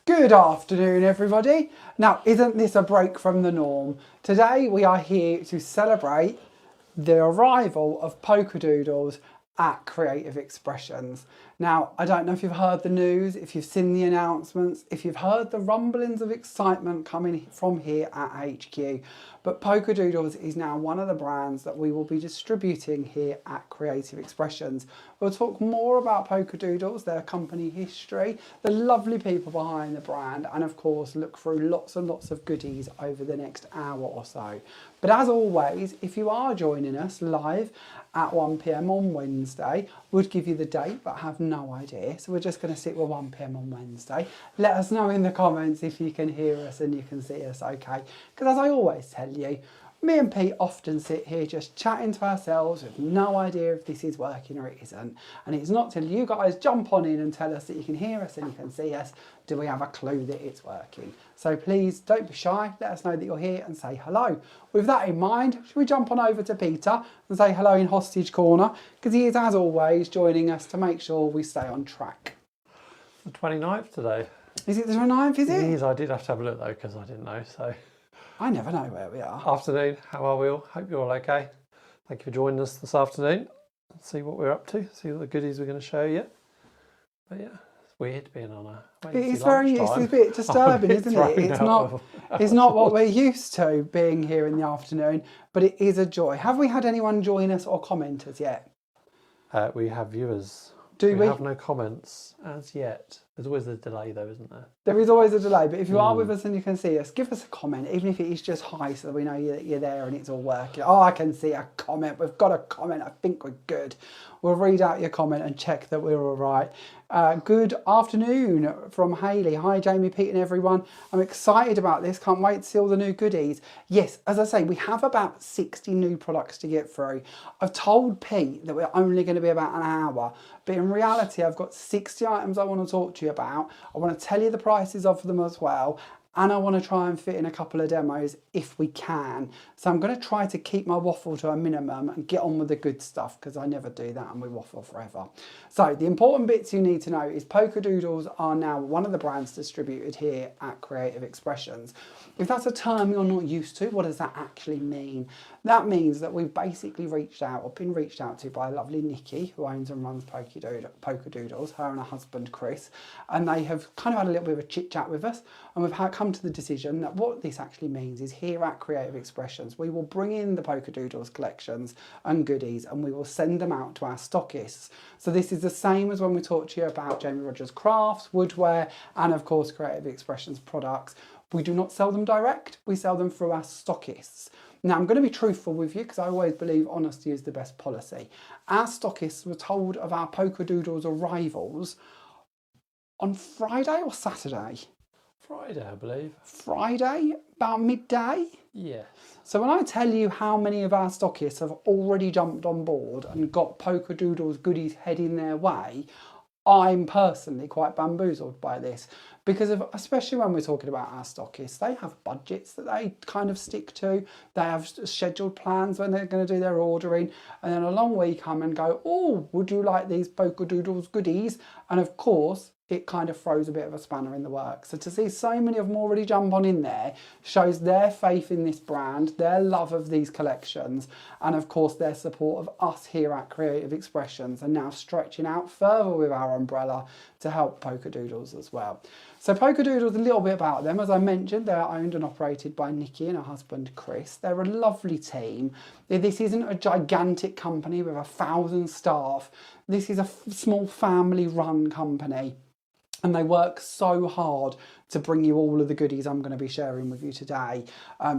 Good afternoon, everybody. Now, isn't this a break from the norm? Today we are here to celebrate the arrival of Polkadoodles at Creative Expressions. Now, I don't know if you've heard the news, if you've seen the announcements, if you've heard the rumblings of excitement coming from here at HQ, but Polkadoodles is now one of the brands that we will be distributing here at Creative Expressions. We'll talk more about Polkadoodles, their company history, the lovely people behind the brand, and of course look through lots and lots of goodies over the next hour or so. But as always, if you are joining us live at 1 PM on Wednesday, we'd give you the date but have no idea, so we're just going to stick with 1 PM on Wednesday. Let us know in the comments if you can hear us and you can see us okay, because as I always tell you, me and Pete often sit here just chatting to ourselves with no idea if this is working or it isn't, and it's not till you guys jump on in and tell us that you can hear us and you can see us do we have a clue that it's working. So please don't be shy, let us know that you're here and say hello. With that in mind, should we jump on over to Peter and say hello in Hostage Corner, because he is as always joining us to make sure we stay on track. The 29th today. Is it the 29th, is it? It is. I did have to have a look though because I didn't know. So I never know where we are. afternoon, how are we all? Hope you're all okay. Thank you for joining us this afternoon. Let's see what we're up to, see what the goodies we're going to show you. But yeah, it's weird being on a Wednesday It's a bit disturbing, isn't it? It's not what we're used to being here in the afternoon, but it is a joy. Have we had anyone join us or comment us yet? We have viewers. Do we? We have no comments as yet. There's always a delay though, isn't there? There is always a delay, but if you are with us and you can see us, give us a comment, even if it is just hi, so that we know that you're there and it's all working. Oh, I can see a comment. We've got a comment. I think we're good. We'll read out your comment and check that we're all right. Good afternoon from Hayley. Hi, Jamie, Pete and everyone. I'm excited about this. Can't wait to see all the new goodies. Yes, as I say, we have about 60 new products to get through. I've told Pete that we're only going to be about an hour, but in reality, I've got 60 items I want to talk to you about. I want to tell you the prices of them as well. And I want to try and fit in a couple of demos if we can. So I'm going to try to keep my waffle to a minimum and get on with the good stuff, because I never do that and we waffle forever. So the important bits you need to know is Polkadoodles are now one of the brands distributed here at Creative Expressions. If that's a term you're not used to, what does that actually mean? That means that we've basically reached out or been reached out to by lovely Nikki, who owns and runs Polkadoodles, her and her husband Chris, and they have kind of had a little bit of a chit chat with us, and we've come to the decision that what this actually means is here at Creative Expressions we will bring in the Polkadoodles collections and goodies and we will send them out to our stockists. So this is the same as when we talked to you about Jamie Rogers crafts, woodware and of course Creative Expressions products. We do not sell them direct, we sell them through our stockists. Now I'm going to be truthful with you because I always believe honesty is the best policy. Our stockists were told of our Polkadoodles arrivals on Friday or Saturday? Friday, I believe. Friday, about midday? Yes. So when I tell you how many of our stockists have already jumped on board and got Polkadoodles goodies heading their way, I'm personally quite bamboozled by this, because of, especially when we're talking about our stockists, they have budgets that they kind of stick to. They have scheduled plans when they're going to do their ordering, and then along we come and go, oh, would you like these Polkadoodles goodies? And of course, it kind of throws a bit of a spanner in the works. So to see so many of them already jump on in there shows their faith in this brand, their love of these collections, and of course their support of us here at Creative Expressions, and now stretching out further with our umbrella to help Polkadoodles as well. So Polkadoodles, a little bit about them. As I mentioned, they're owned and operated by Nikki and her husband Chris. They're a lovely team. This isn't a gigantic company with 1,000 staff. This is a small family-run company. And they work so hard to bring you all of the goodies I'm going to be sharing with you today.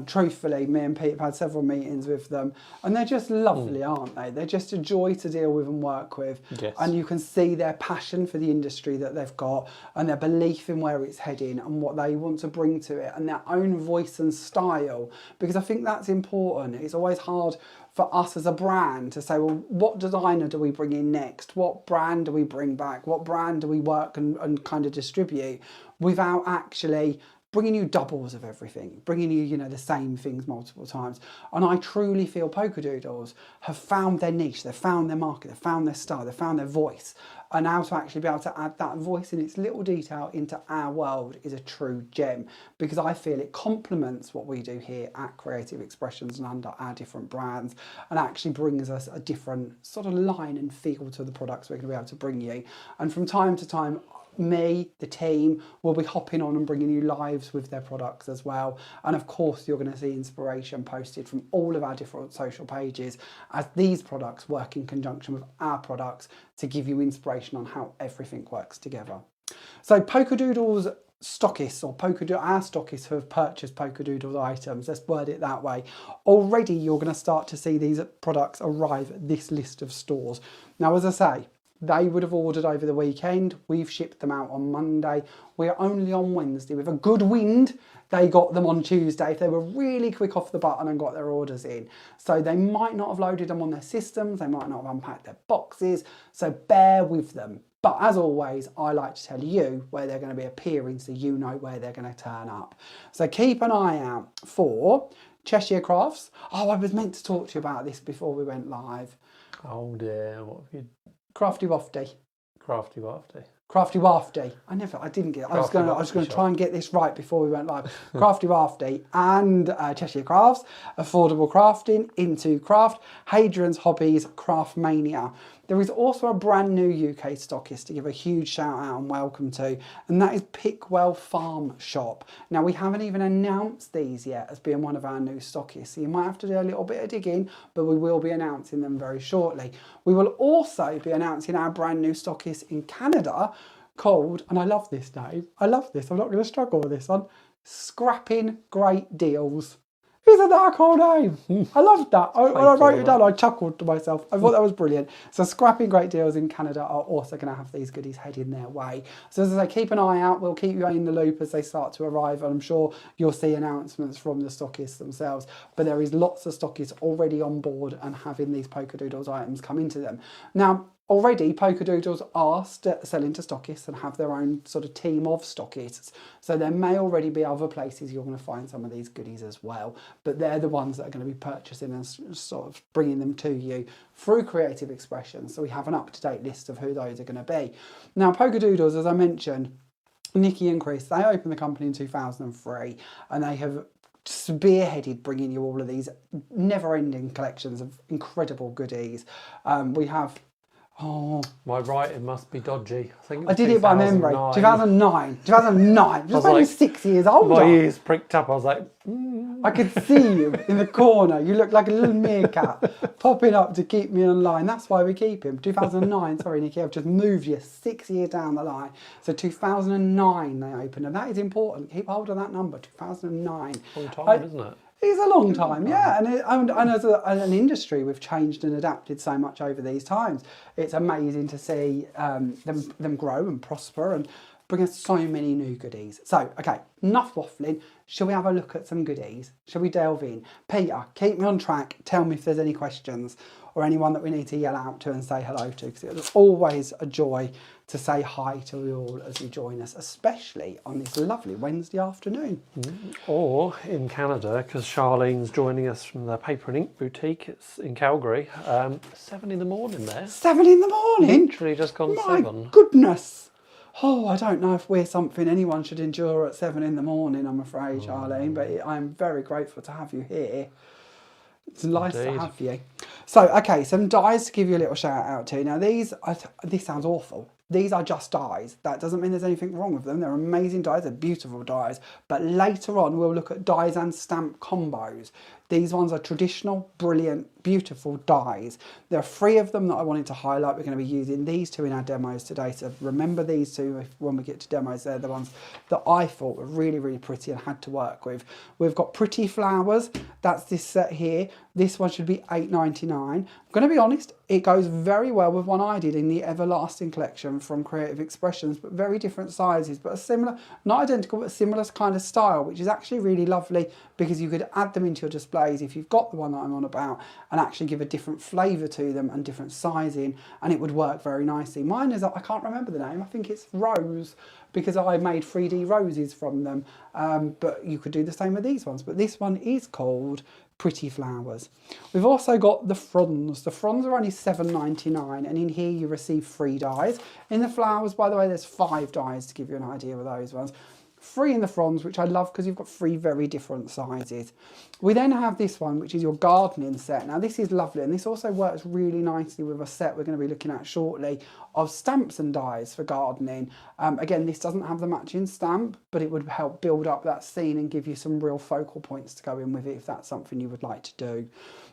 Truthfully, me and Pete have had several meetings with them, and they're just lovely, aren't they? They're just a joy to deal with and work with. Yes. And you can see their passion for the industry that they've got, and their belief in where it's heading and what they want to bring to it, and their own voice and style, because I think that's important. It's always hard for us as a brand to say, well, what designer do we bring in next? What brand do we bring back? What brand do we work and kind of distribute without actually bringing you doubles of everything, bringing you, the same things multiple times. And I truly feel Polkadoodles have found their niche, they've found their market, they've found their style, they've found their voice. And now to actually be able to add that voice in its little detail into our world is a true gem, because I feel it complements what we do here at Creative Expressions and under our different brands, and actually brings us a different sort of line and feel to the products we're going to be able to bring you. And from time to time, me, the team, will be hopping on and bringing you lives with their products as well. And of course, you're going to see inspiration posted from all of our different social pages as these products work in conjunction with our products to give you inspiration on how everything works together. So Polkadoodles stockists, or our stockists who have purchased Polkadoodles items, let's word it that way, already you're going to start to see these products arrive at this list of stores. Now, as I say, they would have ordered over the weekend. We've shipped them out on Monday. We're only on Wednesday. With a good wind, they got them on Tuesday. They were really quick off the button and got their orders in. So they might not have loaded them on their systems. They might not have unpacked their boxes. So bear with them. But as always, I like to tell you where they're going to be appearing so you know where they're going to turn up. So keep an eye out for Cheshire Crafts. Oh, I was meant to talk to you about this before we went live. Oh dear, what have you... Crafty Wafty. Crafty Wafty. Crafty Wafty. I didn't get it. I was going to try and get this right before we went live. Crafty Wafty and Cheshire Crafts, Affordable Crafting, Into Craft, Hadrian's Hobbies, Craft Mania. There is also a brand new UK stockist to give a huge shout out and welcome to, and that is Pickwell Farm Shop. Now, we haven't even announced these yet as being one of our new stockists, so you might have to do a little bit of digging, but we will be announcing them very shortly. We will also be announcing our brand new stockist in Canada called, and I love this name, I'm not going to struggle with this one, Scrapping Great Deals. Isn't that a cool name? I loved that. When I wrote it down, I chuckled to myself. I thought that was brilliant. So Scrapping Great Deals in Canada are also going to have these goodies heading their way. So as I say, keep an eye out. We'll keep you in the loop as they start to arrive. And I'm sure you'll see announcements from the stockists themselves. But there is lots of stockists already on board and having these Polkadoodles items come into them. Now, already, Polkadoodles are selling to stockists and have their own sort of team of stockists. So there may already be other places you're going to find some of these goodies as well. But they're the ones that are going to be purchasing and sort of bringing them to you through Creative Expressions. So we have an up-to-date list of who those are going to be. Now, Polkadoodles, as I mentioned, Nikki and Chris, they opened the company in 2003 and they have spearheaded bringing you all of these never-ending collections of incredible goodies. We have... Oh, my writing must be dodgy. I did it by memory. 2009. Just only 6 years older. My ears pricked up. I was like, I could see you in the corner. You look like a little meerkat popping up to keep me online. That's why we keep him. 2009. Sorry, Nikki, I've just moved you 6 years down the line. So 2009 they opened, and that is important. Keep hold of that number. 2009. Long time, isn't it? It's a long time, yeah, and as an industry, we've changed and adapted so much over these times. It's amazing to see them grow and prosper and bring us so many new goodies. So, okay, enough waffling. Shall we have a look at some goodies? Shall we delve in? Peter, keep me on track. Tell me if there's any questions or anyone that we need to yell out to and say hello to, because it's always a joy to say hi to you all as you join us, especially on this lovely Wednesday afternoon. Or in Canada, because Charlene's joining us from the Paper and Ink boutique. It's in Calgary. 7 in the morning there. 7 in the morning? Literally just gone 7. My goodness. Oh, I don't know if we're something anyone should endure at 7 in the morning, I'm afraid, Charlene, but I'm very grateful to have you here. It's nice to have you. So, okay, some dies to give you a little shout out to. Now, this sounds awful. These are just dies. That doesn't mean there's anything wrong with them. They're amazing dies. They're beautiful dies. But later on, we'll look at dies and stamp combos. These ones are traditional, brilliant, beautiful dies. There are 3 of them that I wanted to highlight. We're going to be using these 2 in our demos today. So remember these 2 when we get to demos. They're the ones that I thought were really, really pretty and had to work with. We've got Pretty Flowers. That's this set here. This one should be $8.99. I'm going to be honest, it goes very well with one I did in the Everlasting collection from Creative Expressions, but very different sizes, but a similar, not identical, but a similar kind of style, which is actually really lovely because you could add them into your display displays if you've got the one that I'm on about, and actually give a different flavour to them and different sizing, and it would work very nicely. Mine is, I can't remember the name, I think it's Rose, because I made 3D roses from them, but you could do the same with these ones. But this one is called Pretty Flowers. We've also got the fronds. The fronds are only $7.99, and in here you receive 3 dies. In the flowers, by the way, there's 5 dies to give you an idea of those ones. 3 in the fronds, which I love because you've got 3 very different sizes. We then have this one, which is your gardening set. Now this is lovely, and this also works really nicely with a set we're going to be looking at shortly of stamps and dies for gardening. Again, this doesn't have the matching stamp, but it would help build up that scene and give you some real focal points to go in with it if that's something you would like to do.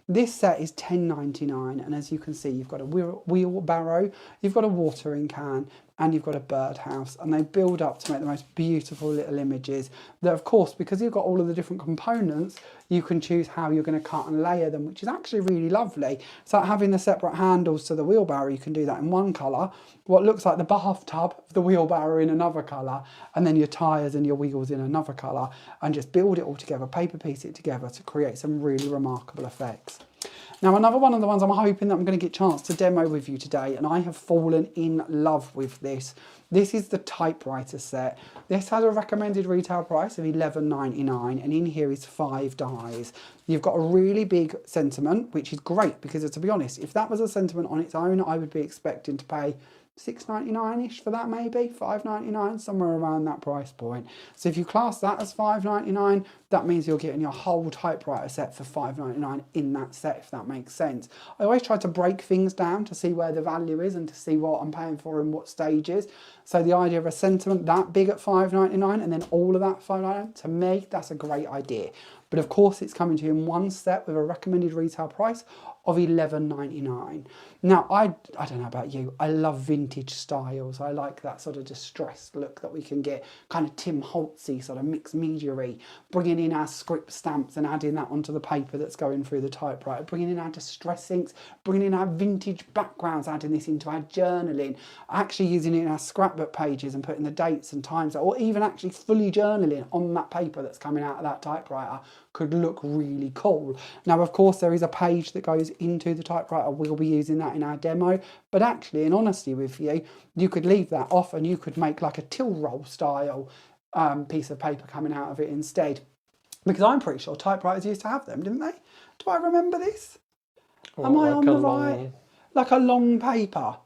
This set is $10.99, and as you can see, you've got a wheelbarrow, you've got a watering can, and you've got a birdhouse, and they build up to make the most beautiful little images that, of course, because you've got all of the different components, you can choose how you're going to cut and layer them, which is actually really lovely. So having the separate handles to the wheelbarrow, you can do that in one colour, what looks like the bathtub of the wheelbarrow in another colour, and then your tyres and your wheels in another colour, and just build it all together, paper piece it together to create some really remarkable effects. Now, another one of the ones I'm hoping that I'm going to get a chance to demo with you today, and I have fallen in love with this. This is the typewriter set. This has a recommended retail price of $11.99, and in here is 5 dies. You've got a really big sentiment, which is great because, to be honest, if that was a sentiment on its own, I would be expecting to pay $6.99-ish for that, maybe $5.99, somewhere around that price point. So if you class that as $5.99, that means you're getting your whole typewriter set for $5.99 in that set, if that makes sense. I always try to break things down to see where the value is and to see what I'm paying for in what stages. So the idea of a sentiment that big at $5.99 and then all of that $5.99, to me, that's a great idea. But of course, it's coming to you in one set with a recommended retail price of $11.99. Now, I don't know about you, I love vintage styles. I like that sort of distressed look that we can get, kind of Tim Holtzy, sort of mixed media-y, bringing in our script stamps and adding that onto the paper that's going through the typewriter, bringing in our distress inks, bringing in our vintage backgrounds, adding this into our journaling, actually using it in our scrapbook pages and putting the dates and times, or even actually fully journaling on that paper that's coming out of that typewriter could look really cool. Now, of course, there is a page that goes into the typewriter. We'll be using that in our demo, but actually, in honesty with you, you could leave that off and you could make like a till roll style piece of paper coming out of it instead. Because I'm pretty sure typewriters used to have them, didn't they? Do I remember this? Am I on the right? Like a long paper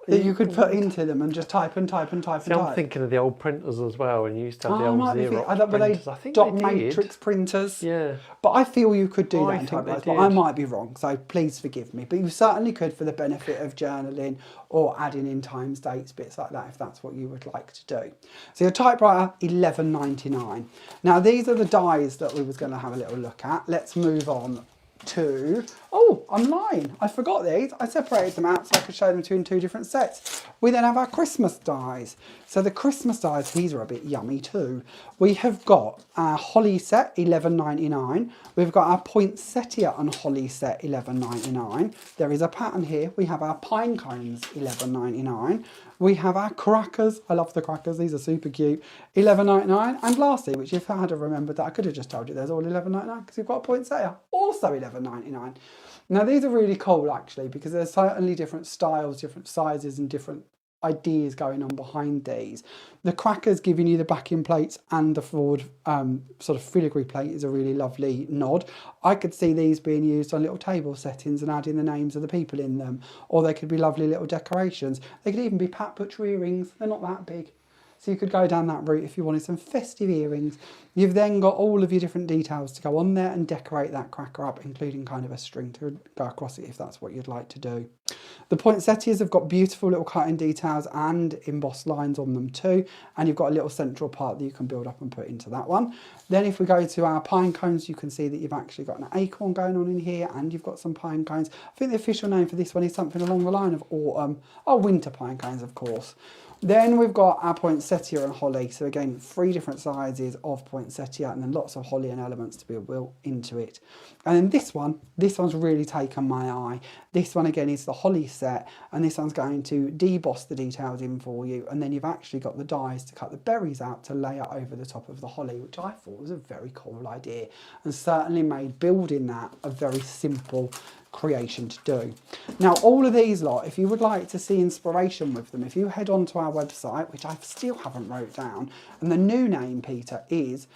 that you could put into them and just type and type and type and type. I'm thinking of the old printers as well, and you used to have the old Xerox printers. I think dot they matrix printers. Yeah. But I feel you could do that in typewriters, but I might be wrong, so please forgive me. But you certainly could for the benefit of journaling or adding in times, dates, bits like that, if that's what you would like to do. So your typewriter, $11.99. Now, these are the dies that we was going to have a little look at. Let's move on to, oh, I'm lying, I forgot these. I separated them out so I could show them to you in 2 different sets. We then have our Christmas dies. So the Christmas dies, these are a bit yummy too. We have got our holly set, $11.99. We've got our poinsettia and holly set, $11.99. There is a pattern here. We have our pine cones, $11.99. We have our crackers. I love the crackers. These are super cute. $11.99. And lastly, which if I had remembered that, I could have just told you there's all $11.99 because we've got a poinsettia, also $11.99. Now, these are really cool, actually, because there's certainly different styles, different sizes, and different ideas going on behind these. The crackers giving you the backing plates and the forward sort of filigree plate is a really lovely nod. I could see these being used on little table settings and adding the names of the people in them, or they could be lovely little decorations. They could even be Pat Butcher earrings. They're not that big. So you could go down that route if you wanted some festive earrings. You've then got all of your different details to go on there and decorate that cracker up, including kind of a string to go across it if that's what you'd like to do. The poinsettias have got beautiful little cutting details and embossed lines on them too. And you've got a little central part that you can build up and put into that one. Then if we go to our pine cones, you can see that you've actually got an acorn going on in here and you've got some pine cones. I think the official name for this one is something along the line of autumn. Oh, winter pine cones, of course. Then we've got our poinsettia and holly. So again, 3 different sizes of poinsettia and then lots of holly and elements to be built into it. And then this one's really taken my eye. This one again is the holly set, and this one's going to deboss the details in for you. And then you've actually got the dies to cut the berries out to layer over the top of the holly, which I thought was a very cool idea and certainly made building that a very simple creation to do. Now all of these lot, if you would like to see inspiration with them, if you head on to our website, which I still haven't wrote down, and the new name, Peter, is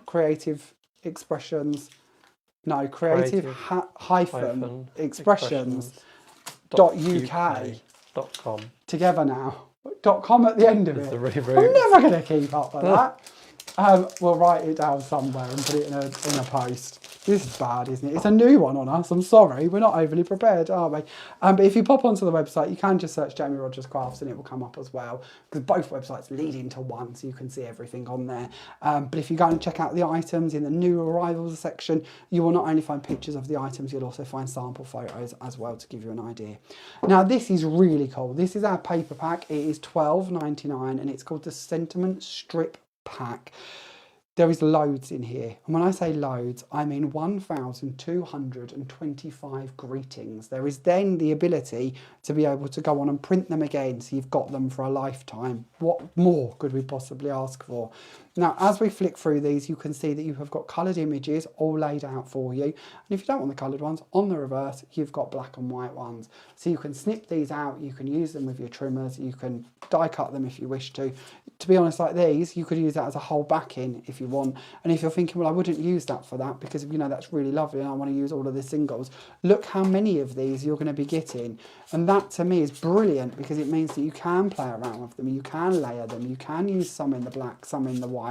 creative-expressions.uk. Together now. .com at the end of it. I'm never going to keep up with that. We'll write it down somewhere and put it in a post. This is bad, isn't it? It's a new one on us. I'm sorry. We're not overly prepared, are we? But if you pop onto the website, you can just search Jamie Rogers Crafts and it will come up as well, because both websites lead into one, so you can see everything on there. But if you go and check out the items in the new arrivals section, you will not only find pictures of the items, you'll also find sample photos as well to give you an idea. Now, this is really cool. This is our paper pack. It is $12.99 and it's called the Sentiment Strip Pack. There is loads in here, and when I say loads, I mean 1,225 greetings. There is then the ability to be able to go on and print them again, so you've got them for a lifetime. What more could we possibly ask for? Now, as we flick through these, you can see that you have got coloured images all laid out for you. And if you don't want the coloured ones, on the reverse, you've got black and white ones. So you can snip these out, you can use them with your trimmers, you can die cut them if you wish to. To be honest, like these, you could use that as a whole backing if you want. And if you're thinking, well, I wouldn't use that for that because, you know, that's really lovely and I want to use all of the singles, look how many of these you're going to be getting. And that to me is brilliant, because it means that you can play around with them, you can layer them, you can use some in the black, some in the white.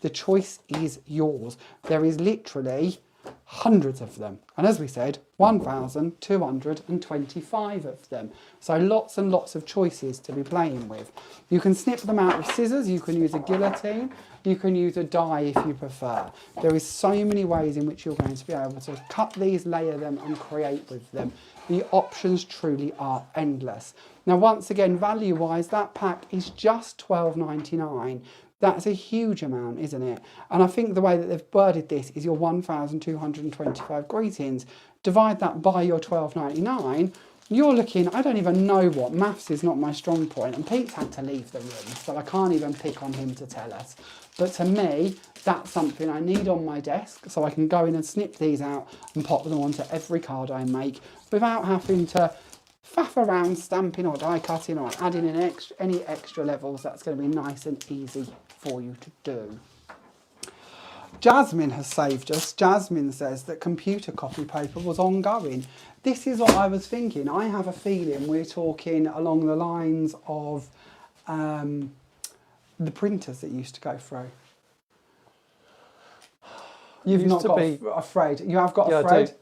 The choice is yours. There is literally hundreds of them, and as we said, 1,225 of them, so lots and lots of choices to be playing with. You can snip them out with scissors, you can use a guillotine, you can use a die if you prefer. There is so many ways in which you're going to be able to cut these, layer them and create with them. The options truly are endless. Now, once again, value wise, that pack is just $12.99. That's a huge amount, isn't it? And I think the way that they've worded this is your 1,225 greetings. Divide that by your $12.99, you're looking, I don't even know what, maths is not my strong point, and Pete's had to leave the room, so I can't even pick on him to tell us. But to me, that's something I need on my desk, so I can go in and snip these out and pop them onto every card I make without having to faff around stamping or die cutting or adding in any extra levels. That's going to be nice and easy for you to do. Jasmine has saved us. Jasmine says that computer copy paper was ongoing. This is what I was thinking. I have a feeling we're talking along the lines of the printers that used to go through. You've not got a thread. You have got a thread.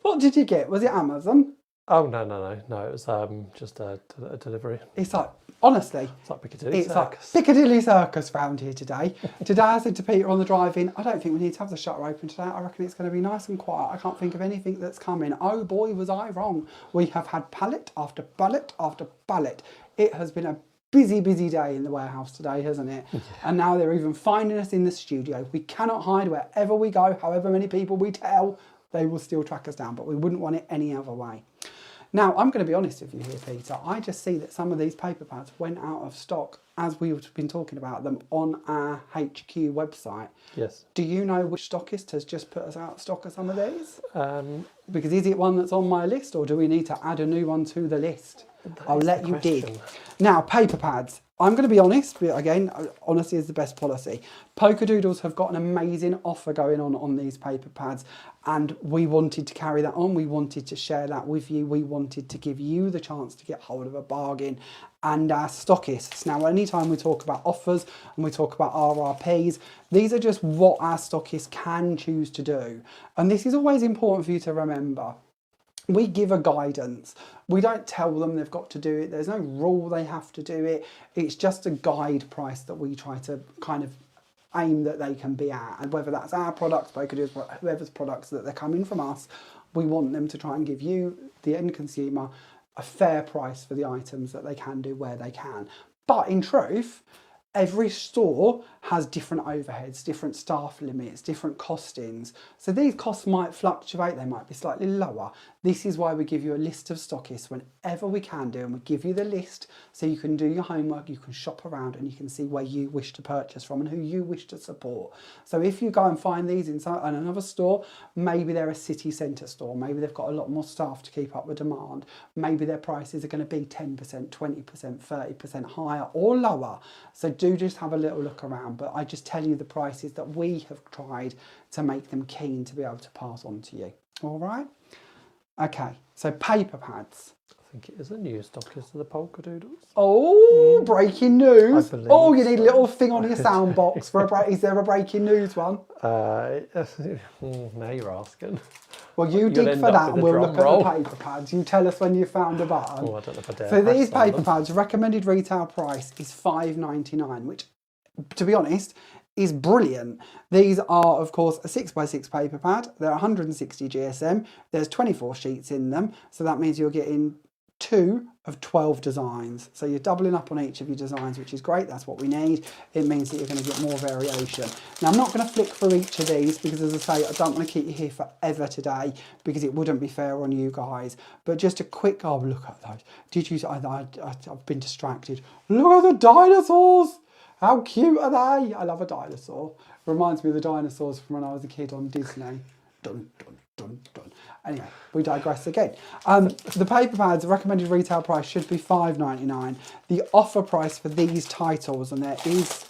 What did you get? Was it Amazon? Oh, no. It was just a delivery. It's like, honestly, it's like Piccadilly Circus. Like Piccadilly Circus round here today. Today I said to Peter on the drive-in, I don't think we need to have the shutter open today. I reckon it's going to be nice and quiet. I can't think of anything that's coming. Oh boy, was I wrong. We have had pallet after pallet after pallet. It has been a busy day in the warehouse today, hasn't it? Yeah. And now they're even finding us in the studio. We cannot hide wherever we go. However many people we tell, they will still track us down, but we wouldn't want it any other way. Now, I'm going to be honest with you here, Peter. I just see that some of these paper pads went out of stock as we've been talking about them on our HQ website. Yes. Do you know which stockist has just put us out of stock of some of these? Because is it one that's on my list, or do we need to add a new one to the list? I'll let you dig. Now, paper pads. I'm going to be honest, but again, honesty is the best policy. Polkadoodles have got an amazing offer going on these paper pads, and we wanted to carry that on. We wanted to share that with you. We wanted to give you the chance to get hold of a bargain, and our stockists. Now, anytime we talk about offers and we talk about RRPs, these are just what our stockists can choose to do. And this is always important for you to remember. We give a guidance. We don't tell them they've got to do it. There's no rule they have to do it. It's just a guide price that we try to kind of aim that they can be at. And whether that's our products, Polkadoodles, whoever's products that they're coming from us, we want them to try and give you, the end consumer, a fair price for the items that they can do where they can. But in truth, every store has different overheads, different staff limits, different costings. So these costs might fluctuate, they might be slightly lower. This is why we give you a list of stockists whenever we can do, and we give you the list so you can do your homework, you can shop around and you can see where you wish to purchase from and who you wish to support. So if you go and find these in another store, maybe they're a city centre store, maybe they've got a lot more staff to keep up with demand, maybe their prices are going to be 10%, 20%, 30% higher or lower. So do just have a little look around, but I just tell you the prices that we have tried to make them keen to be able to pass on to you. All right? Okay, so paper pads. I think it is a new stockist of the Polkadoodles. Oh, breaking news. I believe Oh, you need so. a little thing on your sound box for a break. Is there a breaking news one? Now you're asking. Well, you dig for that and we'll look at the paper pads. You tell us when you found a button. Oh, I don't know if I dare. So these paper pads, recommended retail price is $5.99, which, to be honest, is brilliant. These are, of course, a 6x6 paper pad. They're 160 GSM. There's 24 sheets in them. So that means you're getting 2 of 12 designs. So you're doubling up on each of your designs, which is great. That's what we need. It means that you're going to get more variation. Now, I'm not going to flick through each of these because, as I say, I don't want to keep you here forever today because it wouldn't be fair on you guys. But just a quick, oh, look at those. Did you, I've been distracted. Look at the dinosaurs. How cute are they? I love a dinosaur. Reminds me of the dinosaurs from when I was a kid on Disney. Dun, dun, dun, dun. Anyway, we digress again. The paper pads, recommended retail price should be $5.99. The offer price for these titles, and there is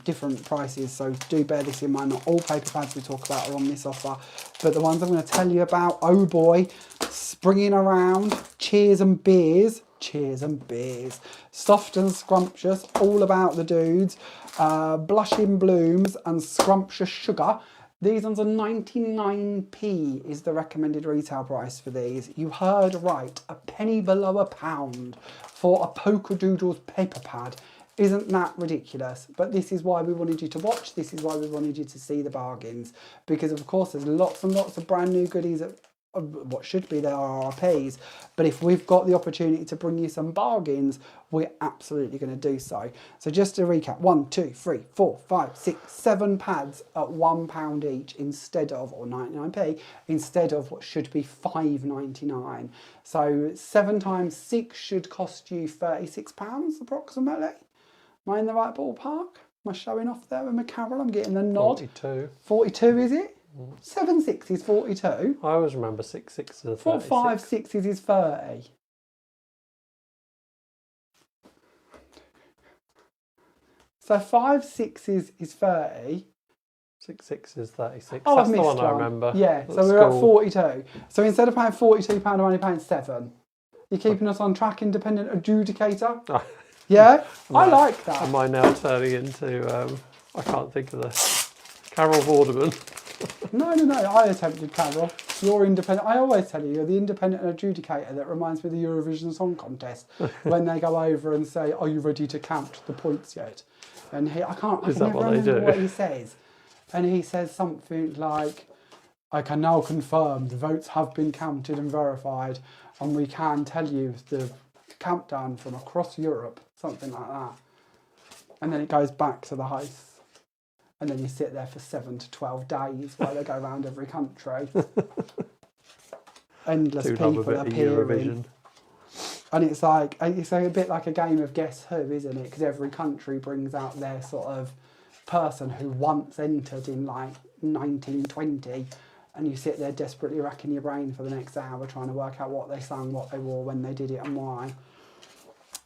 different prices, so do bear this in mind. Not all paper pads we talk about are on this offer, but the ones I'm going to tell you about, oh boy, springing around, cheers and beers. Cheers and beers. Soft and scrumptious, all about the dudes. Blushing blooms and scrumptious sugar. These ones are 99p is the recommended retail price for these. You heard right, a penny below a pound for a Polkadoodles paper pad. Isn't that ridiculous? But this is why we wanted you to watch. This is why we wanted you to see the bargains. Because of course there's lots and lots of brand new goodies at what should be their RRPs, but if we've got the opportunity to bring you some bargains, we're absolutely going to do so. So just to recap, 1, 2, 3, 4, 5, 6, 7 pads at £1 each instead of, or 99p, instead of what should be $5.99. So 7 times 6 should cost you £36 approximately. Am I in the right ballpark? Am I showing off there with my Carol? I'm getting the nod. 42. 42 is it? 7 6s 42. I always remember 6 6s is 36. 4 5 6s is 30. So 5 6s is 30. 6 6 is 36. Oh, That's I've the missed one I remember. Yeah, so we're at 42. So instead of paying £42, I'm only paying 7. You're keeping us on track, independent adjudicator. Yeah, I like that. Am I now turning into, I can't think of the Carol Vorderman? No, I attempted Carol. You're independent. I always tell you, you're the independent adjudicator that reminds me of the Eurovision Song Contest when they go over and say, are you ready to count the points yet? And I can never remember what he says. And he says something like, I can now confirm the votes have been counted and verified, and we can tell you the countdown from across Europe, something like that. And then it goes back to the host. And then you sit there for 7 to 12 days while they go around every country. Endless people appearing. And it's like, it's a bit like a game of Guess Who, isn't it? Because every country brings out their sort of person who once entered in like 1920. And you sit there desperately racking your brain for the next hour trying to work out what they sang, what they wore, when they did it and why.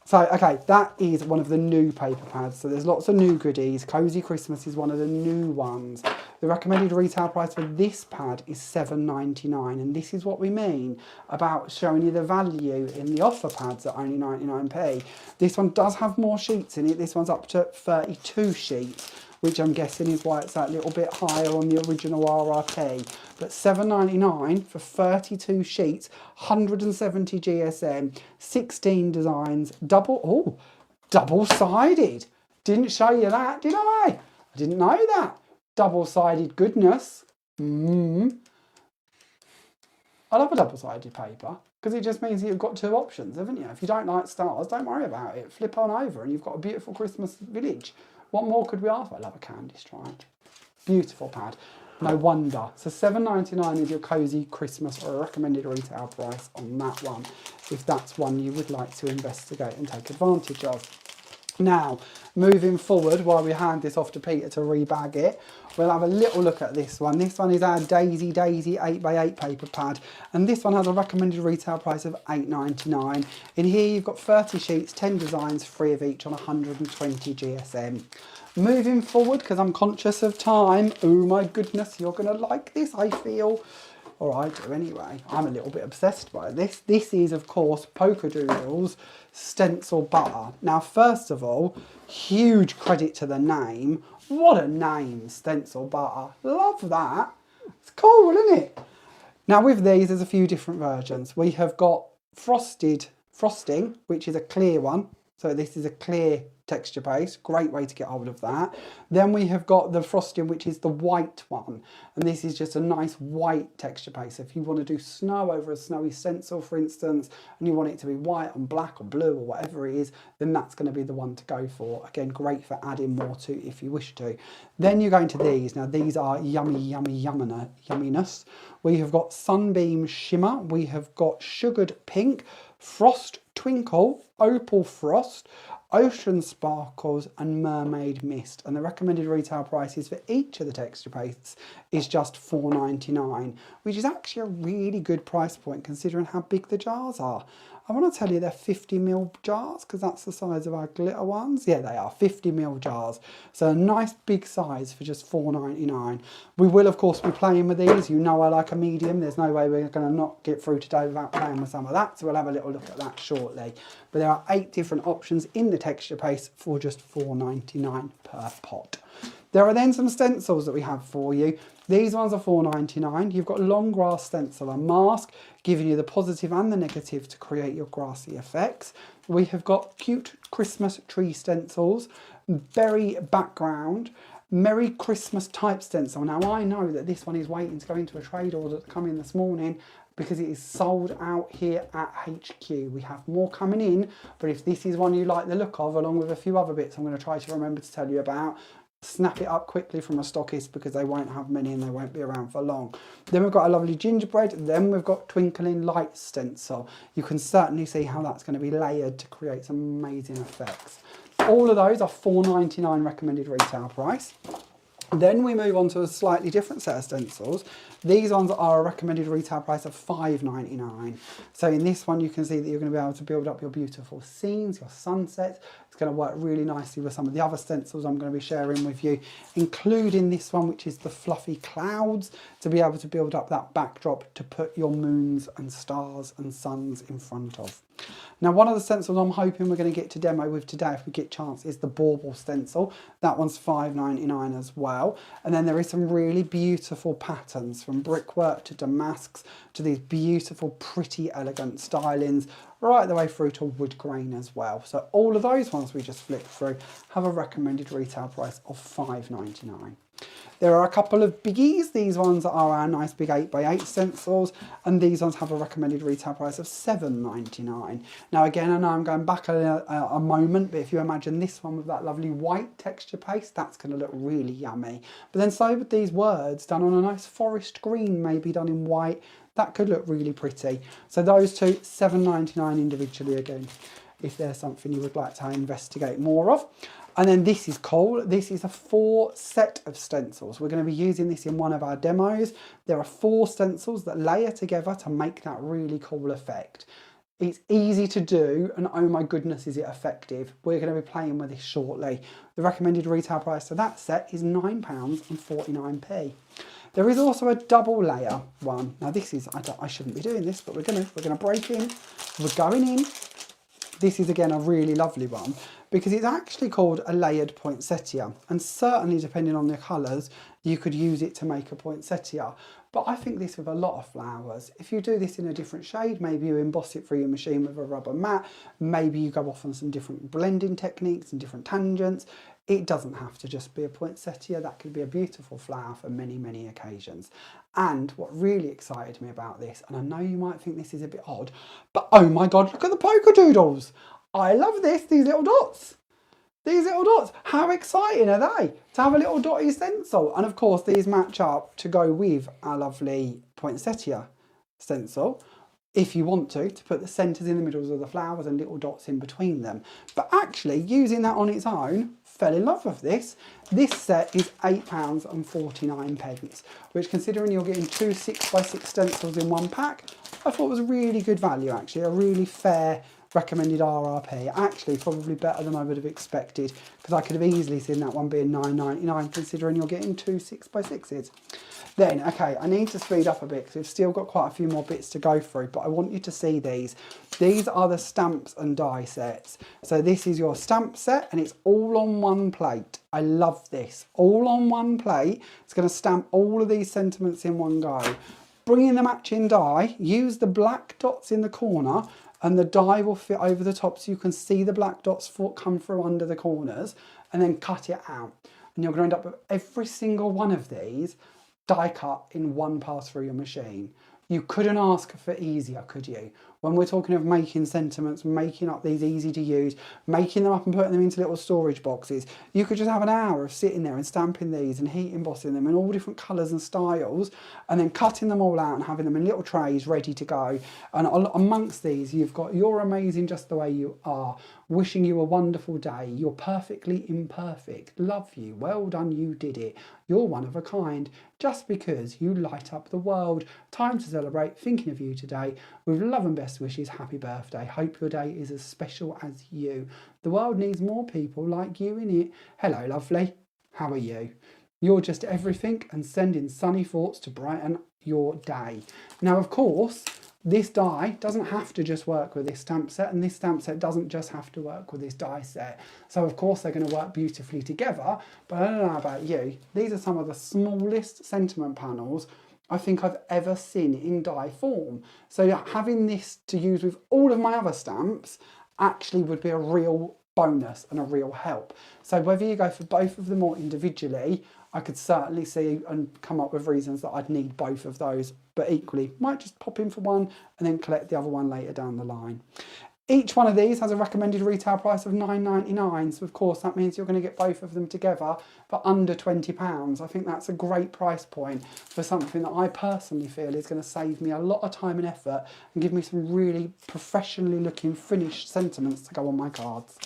So, okay, that is one of the new paper pads. So there's lots of new goodies. Cozy Christmas is one of the new ones. The recommended retail price for this pad is $7.99. And this is what we mean about showing you the value in the offer pads at only 99p. This one does have more sheets in it. This one's up to 32 sheets, which I'm guessing is why it's that little bit higher on the original RRP. But $7.99 for 32 sheets, 170 GSM, 16 designs, double-sided. Didn't show you that, did I? I didn't know that. Double-sided goodness. I love a double-sided paper. because it just means that you've got two options, haven't you? If you don't like stars, don't worry about it. Flip on over and you've got a beautiful Christmas village. What more could we ask for? I love a candy stripe. Beautiful pad. No wonder. So $7.99 is your cosy Christmas or a recommended retail price on that one, if that's one you would like to investigate and take advantage of. Now, moving forward, while we hand this off to Peter to rebag it, we'll have a little look at this one. This one is our Daisy 8x8 paper pad, and this one has a recommended retail price of $8.99. In here you've got 30 sheets, 10 designs, 3 of each on 120 GSM. Moving forward, because I'm conscious of time, oh my goodness, you're going to like this, I feel. Or I do anyway. I'm a little bit obsessed by this. This is, of course, Polkadoodles stencil butter. Now, first of all, huge credit to the name. What a name, stencil butter. Love that. It's cool, isn't it? Now, with these, there's a few different versions. We have got frosting, which is a clear one. So this is a clear texture base, great way to get hold of that. Then we have got the frosting, which is the white one, and this is just a nice white texture base. If you want to do snow over a snowy stencil, for instance, and you want it to be white on black or blue or whatever it is, then that's going to be the one to go for. Again, great for adding more to if you wish to. Then you go into these. Now these are yumminess. We have got Sunbeam Shimmer, we have got Sugared Pink, Frost Twinkle, Opal Frost, Ocean Sparkles and Mermaid Mist, and the recommended retail prices for each of the texture pastes is just $4.99, which is actually a really good price point considering how big the jars are. I want to tell you they're 50ml jars because that's the size of our glitter ones. Yeah, they are 50ml jars. So a nice big size for just $4.99. We will, of course, be playing with these. You know I like a medium. There's no way we're going to not get through today without playing with some of that. So we'll have a little look at that shortly. But there are 8 different options in the texture paste for just $4.99 per pot. There are then some stencils that we have for you. These ones are $4.99. You've got long grass stencil and mask, giving you the positive and the negative to create your grassy effects. We have got cute Christmas tree stencils, berry background, Merry Christmas type stencil. Now I know that this one is waiting to go into a trade order to come in this morning because it is sold out here at HQ. We have more coming in, but if this is one you like the look of, along with a few other bits I'm going to try to remember to tell you about, snap it up quickly from a stockist because they won't have many and they won't be around for long. Then we've got a lovely gingerbread. Then we've got Twinkling Light stencil. You can certainly see how that's going to be layered to create some amazing effects. All of those are $4.99 recommended retail price. Then we move on to a slightly different set of stencils. These ones are a recommended retail price of $5.99. So in this one you can see that you're going to be able to build up your beautiful scenes, your sunsets. It's going to work really nicely with some of the other stencils I'm going to be sharing with you, including this one, which is the fluffy clouds, to be able to build up that backdrop to put your moons and stars and suns in front of. Now, one of the stencils I'm hoping we're going to get to demo with today, if we get a chance, is the bauble stencil. That one's $5.99 as well. And then there is some really beautiful patterns, from brickwork to damasks to these beautiful, pretty, elegant stylings, right the way through to wood grain as well. So all of those ones we just flipped through have a recommended retail price of $5.99. There are a couple of biggies. These ones are our nice big 8x8 stencils, and these ones have a recommended retail price of $7.99. Now again, I know I'm going back a moment, but if you imagine this one with that lovely white texture paste, that's going to look really yummy. But then so with these words done on a nice forest green, maybe done in white, that could look really pretty. So those two, $7.99 individually again, if there's something you would like to investigate more of. And then this is cool. This is a 4 set of stencils. We're going to be using this in one of our demos. There are 4 stencils that layer together to make that really cool effect. It's easy to do, and oh my goodness, is it effective. We're going to be playing with this shortly. The recommended retail price for that set is £9.49. There is also a double layer one. Now this is, I shouldn't be doing this, but we're gonna break in. We're going in. This is again a really lovely one because it's actually called a layered poinsettia, and certainly depending on the colours you could use it to make a poinsettia. But I think this with a lot of flowers. If you do this in a different shade, maybe you emboss it through your machine with a rubber mat, maybe you go off on some different blending techniques and different tangents. It doesn't have to just be a poinsettia. That could be a beautiful flower for many, many occasions. And what really excited me about this, and I know you might think this is a bit odd, but oh my God, look at the Polkadoodles. I love this, these little dots. These little dots, how exciting are they to have a little dotty stencil? And of course, these match up to go with our lovely poinsettia stencil. If you want to put the centres in the middles of the flowers and little dots in between them. But actually, using that on its own, fell in love with this. This set is £8.49, which, considering you're getting 2 6x6 stencils in one pack, I thought was really good value actually, a really fair recommended RRP. Actually, probably better than I would have expected, because I could have easily seen that one being £9.99, considering you're getting 2 6x6s. Then, okay, I need to speed up a bit because we've still got quite a few more bits to go through, but I want you to see these. These are the stamps and die sets. So this is your stamp set and it's all on one plate. I love this. All on one plate. It's going to stamp all of these sentiments in one go. Bring in the matching die, use the black dots in the corner, and the die will fit over the top so you can see the black dots come through under the corners, and then cut it out. And you're going to end up with every single one of these die cut in one pass through your machine. You couldn't ask for easier, could you? When we're talking of making sentiments, making up these easy to use, making them up and putting them into little storage boxes, you could just have an hour of sitting there and stamping these and heat embossing them in all different colours and styles, and then cutting them all out and having them in little trays ready to go. And amongst these, you've got You're Amazing Just the Way You Are, Wishing You a Wonderful Day, You're Perfectly Imperfect, Love You, Well Done, You Did It, You're One of a Kind, Just Because You Light Up the World, Time to Celebrate, Thinking of You Today, With Love and Best Wishes, Happy Birthday, Hope Your Day is as special as you, The World Needs More People Like You in It, Hello Lovely, How are you? You're Just Everything, and Sending Sunny Thoughts to Brighten Your Day. Now, of course, this die doesn't have to just work with this stamp set, and this stamp set doesn't just have to work with this die set. So of course they're going to work beautifully together, but I don't know about you, these are some of the smallest sentiment panels I think I've ever seen in die form. So having this to use with all of my other stamps actually would be a real bonus and a real help. So whether you go for both of them or individually, I could certainly see and come up with reasons that I'd need both of those, but equally might just pop in for one and then collect the other one later down the line. Each one of these has a recommended retail price of £9.99, so of course that means you're going to get both of them together for under £20. I think that's a great price point for something that I personally feel is going to save me a lot of time and effort and give me some really professionally looking finished sentiments to go on my cards.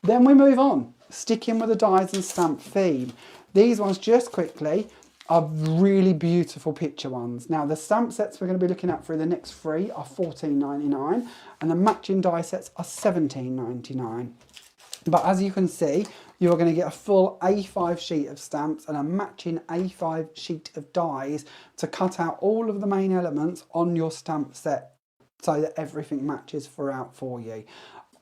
Then we move on, sticking with the dies and stamp theme. These ones, just quickly, are really beautiful picture ones. Now, the stamp sets we're going to be looking at for the next three are £14.99 and the matching die sets are £17.99. But as you can see, you're going to get a full A5 sheet of stamps and a matching A5 sheet of dies to cut out all of the main elements on your stamp set so that everything matches throughout for you.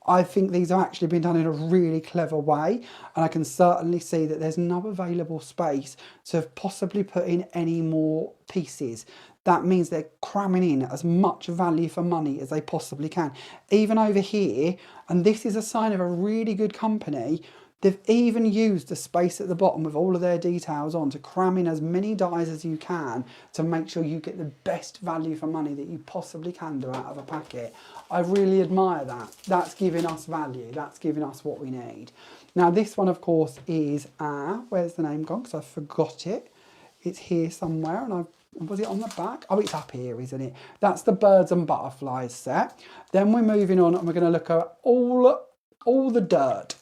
I think these have actually been done in a really clever way, and I can certainly see that there's no available space to possibly put in any more pieces. That means they're cramming in as much value for money as they possibly can. Even over here, and this is a sign of a really good company, they've even used the space at the bottom with all of their details on to cram in as many dies as you can to make sure you get the best value for money that you possibly can do out of a packet. I really admire that. That's giving us value. That's giving us what we need. Now this one, of course, is, where's the name gone? Because I forgot it. It's here somewhere, and was it on the back? Oh, it's up here, isn't it? That's the Birds and Butterflies set. Then we're moving on and we're going to look at all the dirt.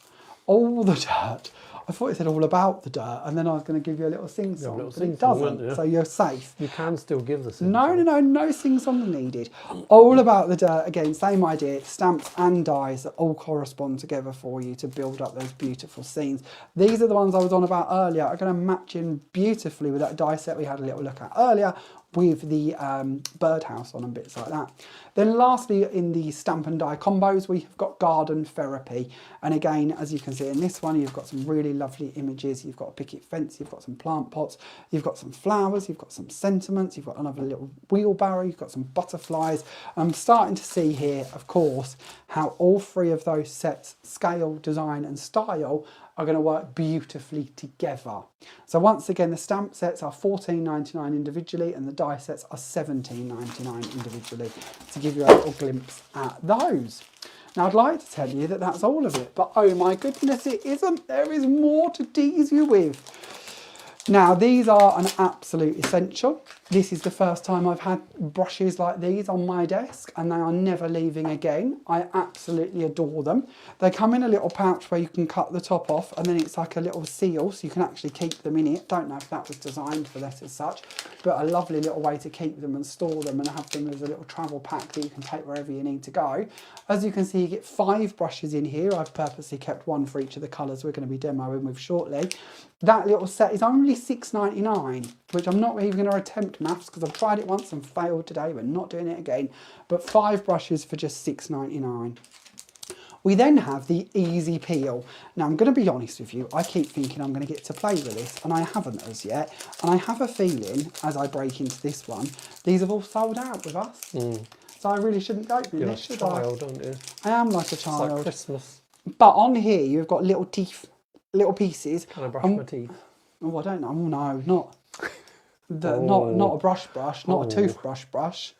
All the dirt. I thought it said all about the dirt, and then I was going to give you a little sing-song, but it doesn't, so you're safe. You can still give the sing-song. No sing-song needed. All about the dirt, again, same idea, stamps and dies that all correspond together for you to build up those beautiful scenes. These are the ones I was on about earlier, are going to match in beautifully with that die set we had a little look at earlier, with the birdhouse on and bits like that. Then lastly, in the stamp and die combos, we have got Garden Therapy. And again, as you can see in this one, you've got some really lovely images. You've got a picket fence, you've got some plant pots, you've got some flowers, you've got some sentiments, you've got another little wheelbarrow, you've got some butterflies. I'm starting to see here, of course, how all three of those sets, scale, design and style, are going to work beautifully together. So once again, the stamp sets are $14.99 individually and the die sets are $17.99 individually, to give you a little glimpse at those. Now I'd like to tell you that that's all of it, but oh my goodness, it isn't. There is more to tease you with. Now these are an absolute essential. This is the first time I've had brushes like these on my desk and they are never leaving again. I absolutely adore them. They come in a little pouch where you can cut the top off and then it's like a little seal so you can actually keep them in it. Don't know if that was designed for this as such, but a lovely little way to keep them and store them and have them as a little travel pack that you can take wherever you need to go. As you can see, you get 5 brushes in here. I've purposely kept one for each of the colours we're going to be demoing with shortly. That little set is only $6.99, which I'm not even going to attempt maths because I've tried it once and failed today. We're not doing it again. But 5 brushes for just $6.99. We then have the Easy Peel. Now I'm going to be honest with you, I keep thinking I'm going to get to play with this and I haven't as yet. And I have a feeling, as I break into this one, these have all sold out with us. So I really shouldn't go with this, should I? You're like a child, aren't you? I am like a It's child. like Christmas. But on here you've got little teeth, little pieces. Can I brush my teeth? Oh, I don't know. Oh, no, not a brush, not a toothbrush brush.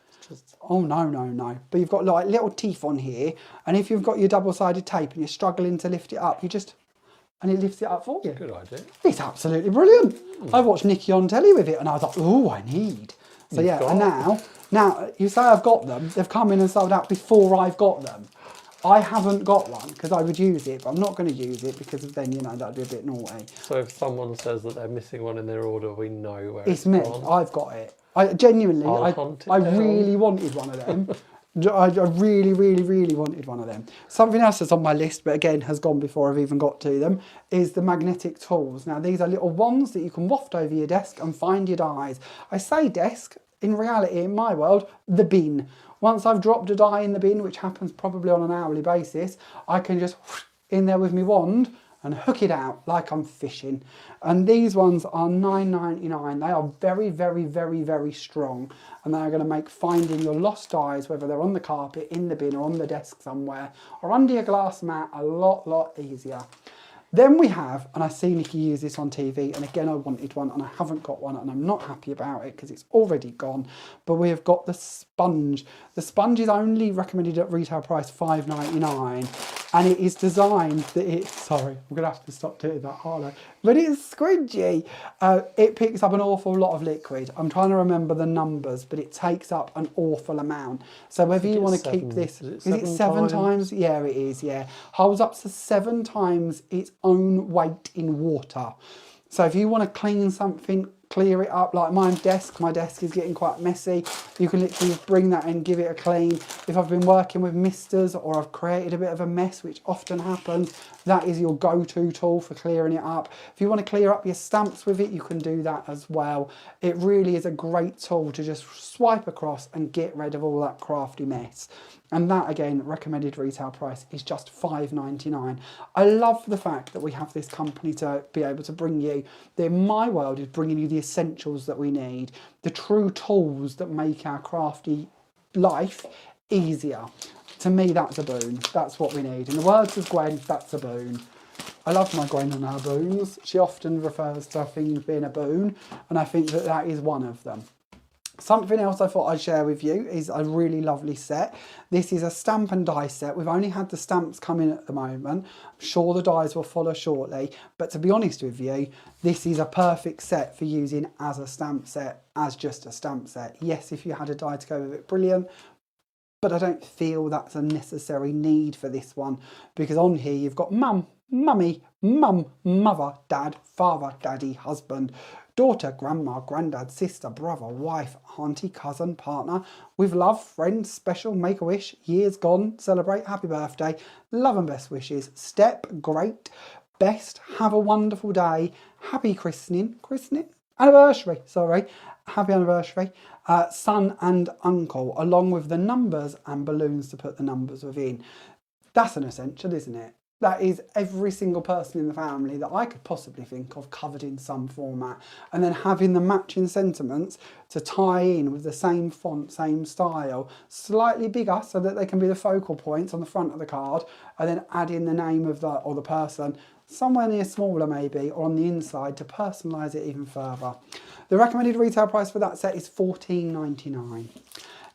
Oh, no. But you've got like little teeth on here. And if you've got your double-sided tape and you're struggling to lift it up, and it lifts it up for you. Good idea. It's absolutely brilliant. I watched Nikki on telly with it and I was like, oh, I need. So yeah, and now you say I've got them. They've come in and sold out before I've got them. I haven't got one because I would use it, but I'm not going to use it because then, that'd be a bit naughty. So if someone says that they're missing one in their order, we know where it's me. gone. I've got it. I genuinely, I really wanted one of them. I really, really, really wanted one of them. Something else that's on my list, but again has gone before I've even got to them, is the magnetic tools. Now these are little wands that you can waft over your desk and find your dies. I say desk, in reality, in my world, the bin. Once I've dropped a die in the bin, which happens probably on an hourly basis, I can just in there with my wand and hook it out like I'm fishing. And these ones are $9.99. They are very, very, very, very strong. And they are going to make finding your lost dies, whether they're on the carpet, in the bin or on the desk somewhere, or under your glass mat, a lot easier. Then we have, and I see Nikki use this on TV, and again I wanted one and I haven't got one and I'm not happy about it because it's already gone, but we have got the sponge. The sponge is only recommended at retail price $5.99 and it is designed that it, sorry, I'm going to have to stop doing that, aren't I? But it's squidgy. It picks up an awful lot of liquid. I'm trying to remember the numbers, but it takes up an awful amount. So whether you want to keep this, is it 7 times? Yeah, it is, yeah. Holds up to 7 times its own weight in water. So if you want to clean something, clear it up, like my desk is getting quite messy, you can literally just bring that in, give it a clean. If I've been working with misters or I've created a bit of a mess, which often happens, that is your go-to tool for clearing it up. If you want to clear up your stamps with it, you can do that as well. It really is a great tool to just swipe across and get rid of all that crafty mess. And that, again, recommended retail price is just $5.99. I love the fact that we have this company to be able to bring you, that in my world is bringing you the essentials that we need, the true tools that make our crafty life easier. To me, that's a boon. That's what we need. In the words of Gwen, that's a boon. I love my Gwen and her boons. She often refers to things being a boon, and I think that that is one of them. Something else I thought I'd share with you is a really lovely set. This is a stamp and die set. We've only had the stamps come in at the moment. I'm sure the dies will follow shortly. But to be honest with you, this is a perfect set for using as a stamp set, as just a stamp set. Yes, if you had a die to go with it, brilliant. But I don't feel that's a necessary need for this one. Because on here you've got mum, mummy, mum, mother, dad, father, daddy, husband, daughter, grandma, granddad, sister, brother, wife, auntie, cousin, partner, with love, friend, special, make a wish, years gone, celebrate, happy birthday, love and best wishes, step, great, best, have a wonderful day, happy anniversary, happy anniversary, son and uncle, along with the numbers and balloons to put the numbers within. That's an essential, isn't it? That is every single person in the family that I could possibly think of covered in some format. And then having the matching sentiments to tie in with the same font, same style, slightly bigger so that they can be the focal points on the front of the card, and then add in the name of the person somewhere near smaller maybe, or on the inside to personalise it even further. The recommended retail price for that set is $14.99.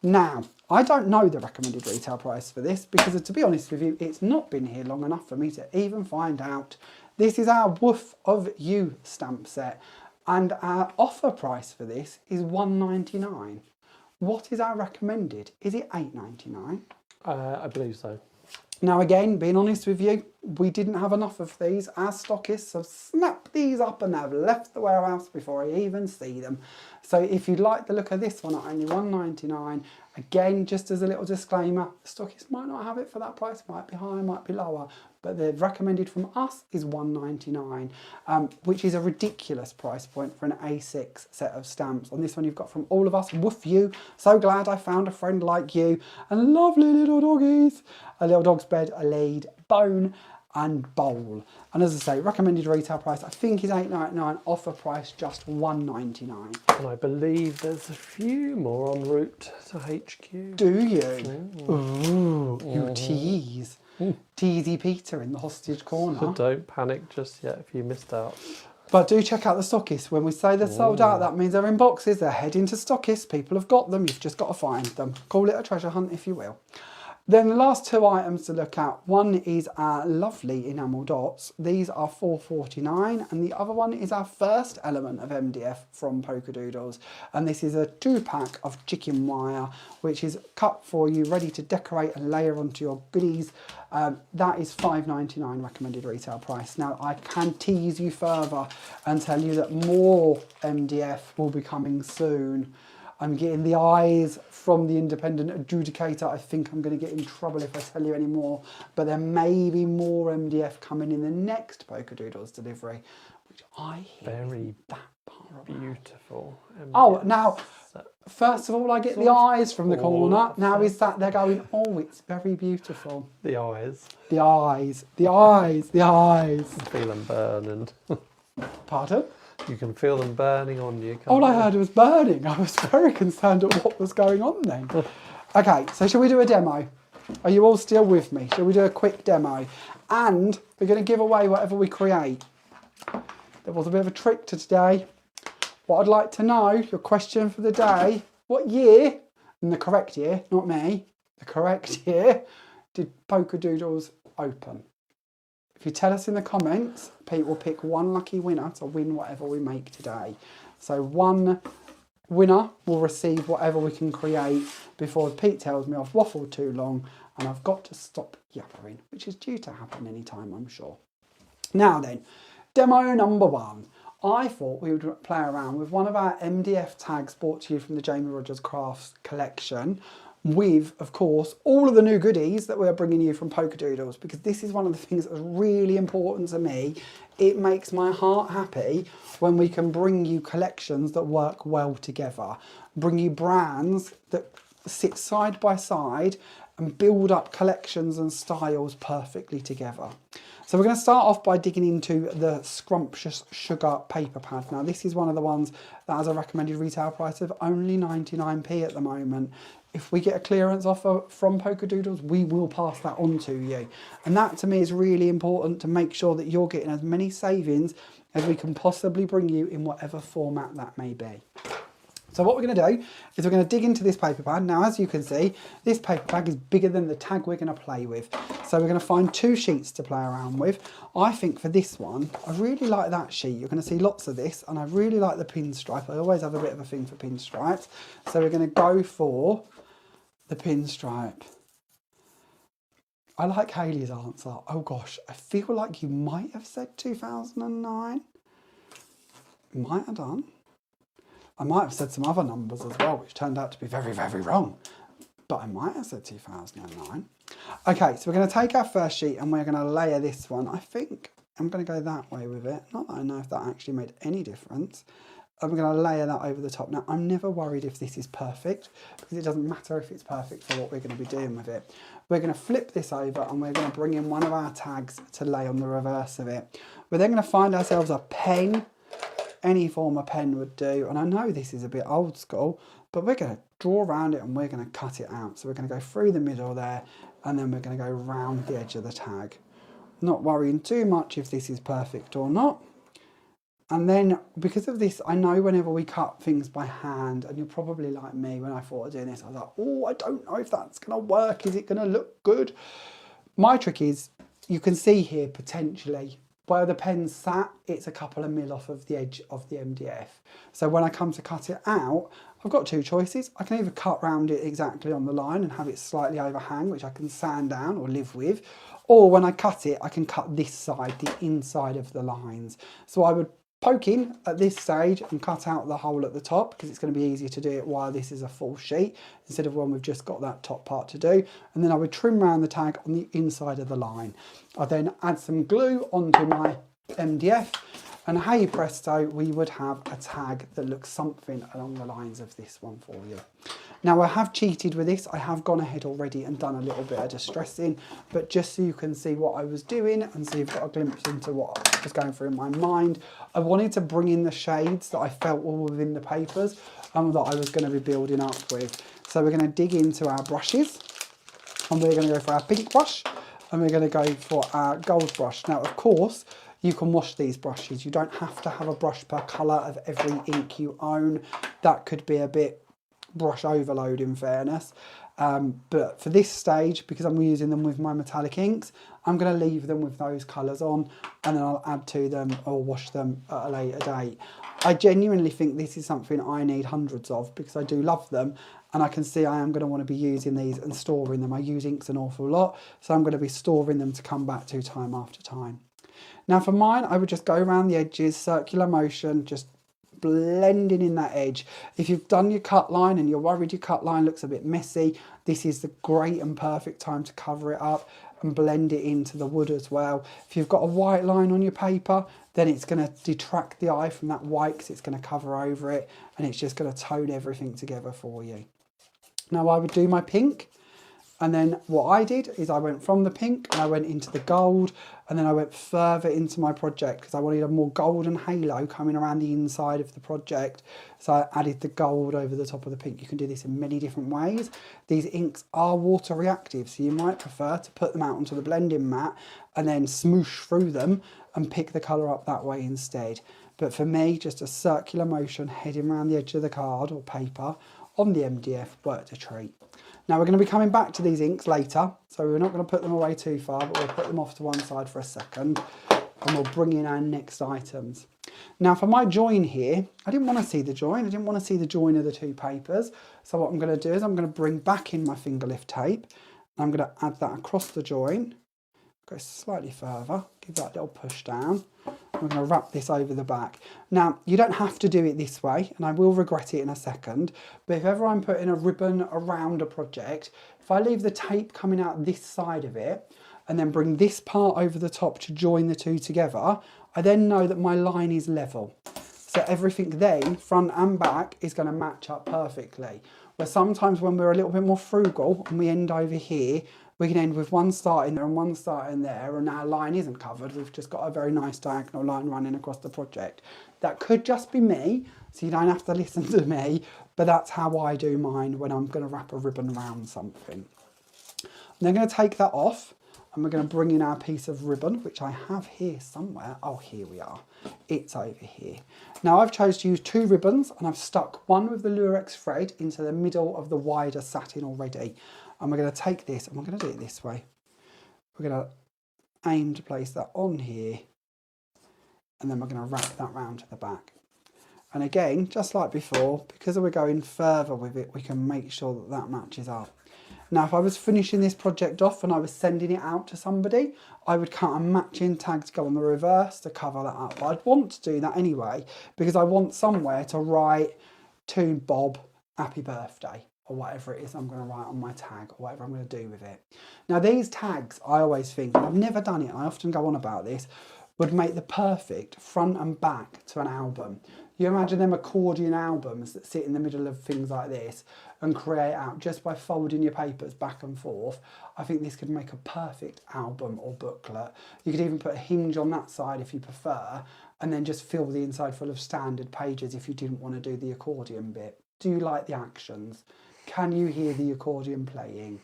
Now, I don't know the recommended retail price for this because, to be honest with you, it's not been here long enough for me to even find out. This is our Woof of You stamp set, and our offer price for this is $1.99. What is our recommended? Is it $8.99? I believe so. Now again, being honest with you, we didn't have enough of these. Our stockists have snapped these up and have left the warehouse before I even see them. So if you'd like the look of this one at only $1.99, again, just as a little disclaimer, the stockists might not have it for that price, might be higher, might be lower, but the recommended from us is $1.99, which is a ridiculous price point for an A6 set of stamps. On this one, you've got from all of us, Woof You, so glad I found a friend like you, and lovely little doggies, a little dog's bed, a lead, bone, and bowl. And as I say, recommended retail price I think is $8.99, offer price just $1.99. And I believe there's a few more en route to HQ. Do you? Ooh, you tease. Teasy Peter in the hostage corner. So don't panic just yet if you missed out. But do check out the stockists. When we say they're sold out, that means they're in boxes. They're heading to stockists. People have got them. You've just got to find them. Call it a treasure hunt if you will. Then the last two items to look at, one is our lovely enamel dots. These are $4.49, and the other one is our first element of MDF from Polkadoodles. And this is a 2-pack of chicken wire, which is cut for you, ready to decorate and layer onto your goodies. That is $5.99 recommended retail price. Now I can tease you further and tell you that more MDF will be coming soon. I'm getting the eyes from the independent adjudicator. I think I'm going to get in trouble if I tell you any more. But there may be more MDF coming in the next Polkadoodles delivery, which I hear Very that part beautiful. MDF Oh, now, set. first of all, I get the eyes from the corner. Now is that they're going, oh, it's very beautiful. The eyes. The eyes, the eyes, the eyes. You can feel them burning. Pardon? You can feel them burning on you. Can't All I you? heard was burning. I was very concerned at what was going on then. Okay, so shall we do a demo? Are you all still with me? Shall we do a quick demo? And we're going to give away whatever we create. There was a bit of a trick to today. What I'd like to know, your question for the day, what year, and the correct year, not me, the correct year, did Polkadoodles open? If you tell us in the comments, Pete will pick one lucky winner to win whatever we make today. So one winner will receive whatever we can create before Pete tells me I've waffled too long and I've got to stop yappering, which is due to happen any time, I'm sure. Now then, demo number one. I thought we would play around with one of our MDF tags brought to you from the Jamie Rogers Crafts collection, with, of course, all of the new goodies that we're bringing you from Polkadoodles, because this is one of the things that's really important to me. It makes my heart happy when we can bring you collections that work well together, bring you brands that sit side by side and build up collections and styles perfectly together. So we're going to start off by digging into the Scrumptious Sugar paper pad. Now this is one of the ones that has a recommended retail price of only 99p at the moment. If we get a clearance offer from Polkadoodles, we will pass that on to you. And that to me is really important, to make sure that you're getting as many savings as we can possibly bring you in whatever format that may be. So what we're going to do is we're going to dig into this paper pad. Now, as you can see, this paper bag is bigger than the tag we're going to play with. So we're going to find two sheets to play around with. I think for this one, I really like that sheet. You're going to see lots of this, and I really like the pinstripe. I always have a bit of a thing for pinstripes. So we're going to go for the pinstripe. I like Hayley's answer. Oh gosh, I feel like you might have said 2009. Might have done. I might have said some other numbers as well, which turned out to be very, very wrong. But I might have said 2009. Okay, so we're going to take our first sheet and we're going to layer this one. I think I'm going to go that way with it. Not that I know if that actually made any difference. And we're going to layer that over the top. Now, I'm never worried if this is perfect, because it doesn't matter if it's perfect for what we're going to be doing with it. We're going to flip this over and we're going to bring in one of our tags to lay on the reverse of it. We're then going to find ourselves a pen. Any form of pen would do, and I know this is a bit old school, but we're going to draw around it and we're going to cut it out. So we're going to go through the middle there, and then we're going to go round the edge of the tag. not worrying too much if this is perfect or not. And then because of this, I know whenever we cut things by hand, and you're probably like me, when I thought of doing this, I was like, oh, I don't know if that's going to work. Is it going to look good? My trick is, you can see here potentially where the pen sat, it's a couple of mil off of the edge of the MDF. So when I come to cut it out, I've got two choices. I can either cut round it exactly on the line and have it slightly overhang, which I can sand down or live with, or when I cut it, I can cut this side, the inside of the lines. So I would poke in at this stage and cut out the hole at the top, because it's going to be easier to do it while this is a full sheet instead of when we've just got that top part to do. And then I would trim around the tag on the inside of the line. I then add some glue onto my MDF, and hey presto, we would have a tag that looks something along the lines of this one for you. Now I have cheated with this. I have gone ahead already and done a little bit of distressing, but just so you can see what I was doing and so you've got a glimpse into what was going through in my mind, I wanted to bring in the shades that I felt were within the papers that I was going to be building up with. So we're going to dig into our brushes, and we're going to go for our pink brush, and we're going to go for our gold brush. Now, of course, you can wash these brushes. You don't have to have a brush per colour of every ink you own. That could be a bit brush overload in fairness. But for this stage, because I'm using them with my metallic inks, I'm going to leave them with those colours on, and then I'll add to them or wash them at a later date. I genuinely think this is something I need hundreds of, because I do love them, and I can see I am going to want to be using these and storing them. I use inks an awful lot, so I'm going to be storing them to come back to time after time. Now for mine, I would just go around the edges, circular motion, just blending in that edge. If you've done your cut line and you're worried your cut line looks a bit messy, this is the great and perfect time to cover it up and blend it into the wood as well. If you've got a white line on your paper, then it's going to detract the eye from that white, because it's going to cover over it, and it's just going to tone everything together for you. Now I would do my pink, and then what I did is I went from the pink and I went into the gold, and then I went further into my project because I wanted a more golden halo coming around the inside of the project. So I added the gold over the top of the pink. You can do this in many different ways. These inks are water reactive, so you might prefer to put them out onto the blending mat and then smoosh through them and pick the colour up that way instead. But for me, just a circular motion heading around the edge of the card or paper on the MDF worked a treat. Now we're going to be coming back to these inks later, so we're not going to put them away too far, but we'll put them off to one side for a second, and we'll bring in our next items. Now for my join here, I didn't want to see the join, I didn't want to see the join of the two papers, so what I'm going to do is I'm going to bring back in my finger lift tape, and I'm going to add that across the join, go slightly further, give that a little push down. I'm going to wrap this over the back. Now, you don't have to do it this way, and I will regret it in a second, but if ever I'm putting a ribbon around a project, if I leave the tape coming out this side of it, and then bring this part over the top to join the two together, I then know that my line is level. So everything then, front and back, is going to match up perfectly. Where sometimes when we're a little bit more frugal and we end over here, we can end with one starting there and one starting there, and our line isn't covered. We've just got a very nice diagonal line running across the project. That could just be me, so you don't have to listen to me, but that's how I do mine when I'm going to wrap a ribbon around something. I'm then going to take that off, and we're going to bring in our piece of ribbon, which I have here somewhere. Oh, here we are. It's over here. Now I've chosen to use two ribbons, and I've stuck one with the Lurex thread into the middle of the wider satin already. And we're going to take this, and we're going to do it this way. We're going to aim to place that on here, and then we're going to wrap that round to the back. And again, just like before, because we're going further with it, we can make sure that that matches up. Now, if I was finishing this project off and I was sending it out to somebody, I would cut a matching tag to go on the reverse to cover that up. But I'd want to do that anyway, because I want somewhere to write to Bob, happy birthday, or whatever it is I'm going to write on my tag, or whatever I'm going to do with it. Now these tags, I always think, and I've never done it, I often go on about this, would make the perfect front and back to an album. You imagine them accordion albums that sit in the middle of things like this and create out just by folding your papers back and forth. I think this could make a perfect album or booklet. You could even put a hinge on that side if you prefer, and then just fill the inside full of standard pages if you didn't want to do the accordion bit. Do you like the actions? Can you hear the accordion playing?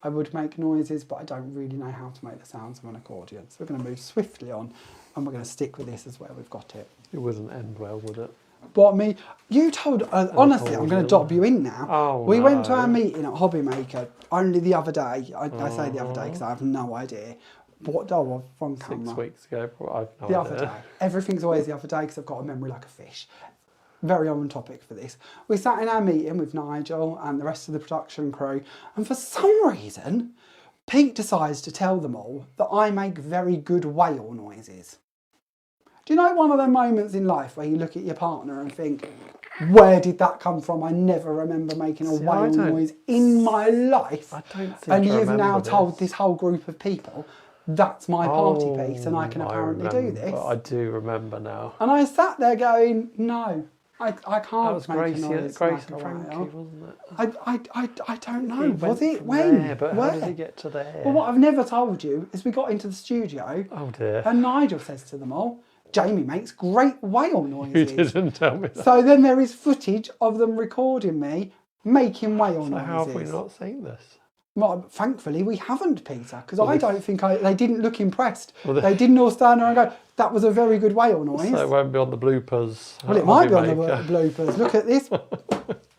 I would make noises, but I don't really know how to make the sounds of an accordion. So we're going to move swiftly on, and we're going to stick with this as where we've got it. It wouldn't end well, would it? What me? You told, honestly, I'm going to dob you in now. Oh, we went to no. our meeting at Hobby Maker only the other day. I say the other day because I have no idea. What day was from camera? 6 weeks ago. I've no The idea. other day. Everything's always the other day because I've got a memory like a fish. Very on topic for this. We sat in our meeting with Nigel and the rest of the production crew, and for some reason, Pete decides to tell them all that I make very good whale noises. Do you know one of them moments in life where you look at your partner and think, where did that come from? I never remember making a whale noise in my life. I don't think And I you've now remember told this. this whole group of people, that's my party piece and I can apparently do this. I do remember now. And I sat there going, no, I That can't was make Gracie, a noise Grace like and a Frankie, whale. wasn't it? I don't know. He Was went it? from When? there, but Where? how did he get to there? Well, what I've never told you is we got into the studio Oh dear. and Nigel says to them all, Jamie makes great whale You noises. didn't tell me that. So then there is footage of them recording me making whale So noises. how have we not seen this? Well, thankfully we haven't, Peter, because I don't think they didn't look impressed. Well, they didn't all stand there and go, that was a very good whale noise. So it won't be on the bloopers. Well, it might be on the bloopers. Look at this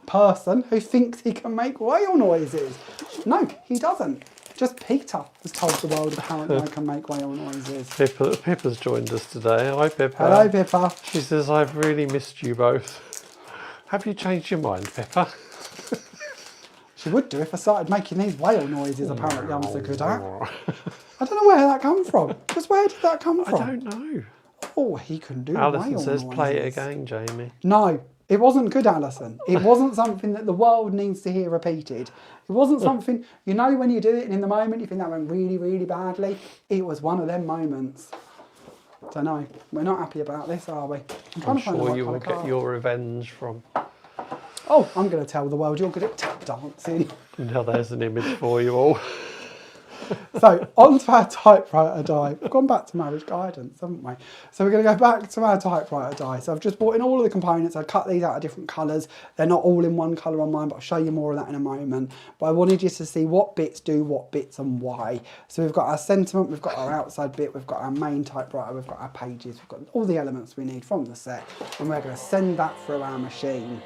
person who thinks he can make whale noises. No, he doesn't. Just Peter has told the world apparently I can make whale noises. Pippa's joined us today. Hi, Pippa. Hello, Pippa. She says, I've really missed you both. Have you changed your mind, Pippa? She would do if I started making these whale noises apparently I'm so good at. I don't know where that comes from. Just where did that come from? I don't know. Oh, he can do Alison whale says, noises. play it again, Jamie. No, it wasn't good, Alison. It wasn't something that the world needs to hear repeated. It wasn't something, you know, when you do it and in the moment you think that went really, really badly. It was one of them moments. Don't know. We're not happy about this, are we? I'm sure you will get your revenge from... Oh, I'm going to tell the world you're good at tap dancing. Now there's an image for you all. So, on to our typewriter die. We've gone back to marriage guidance, haven't we? So we're going to go back to our typewriter die. So I've just brought in all of the components. I cut these out of different colours. They're not all in one colour on mine, but I'll show you more of that in a moment. But I wanted you to see what bits do what bits and why. So we've got our sentiment, we've got our outside bit, we've got our main typewriter, we've got our pages, we've got all the elements we need from the set. And we're going to send that through our machine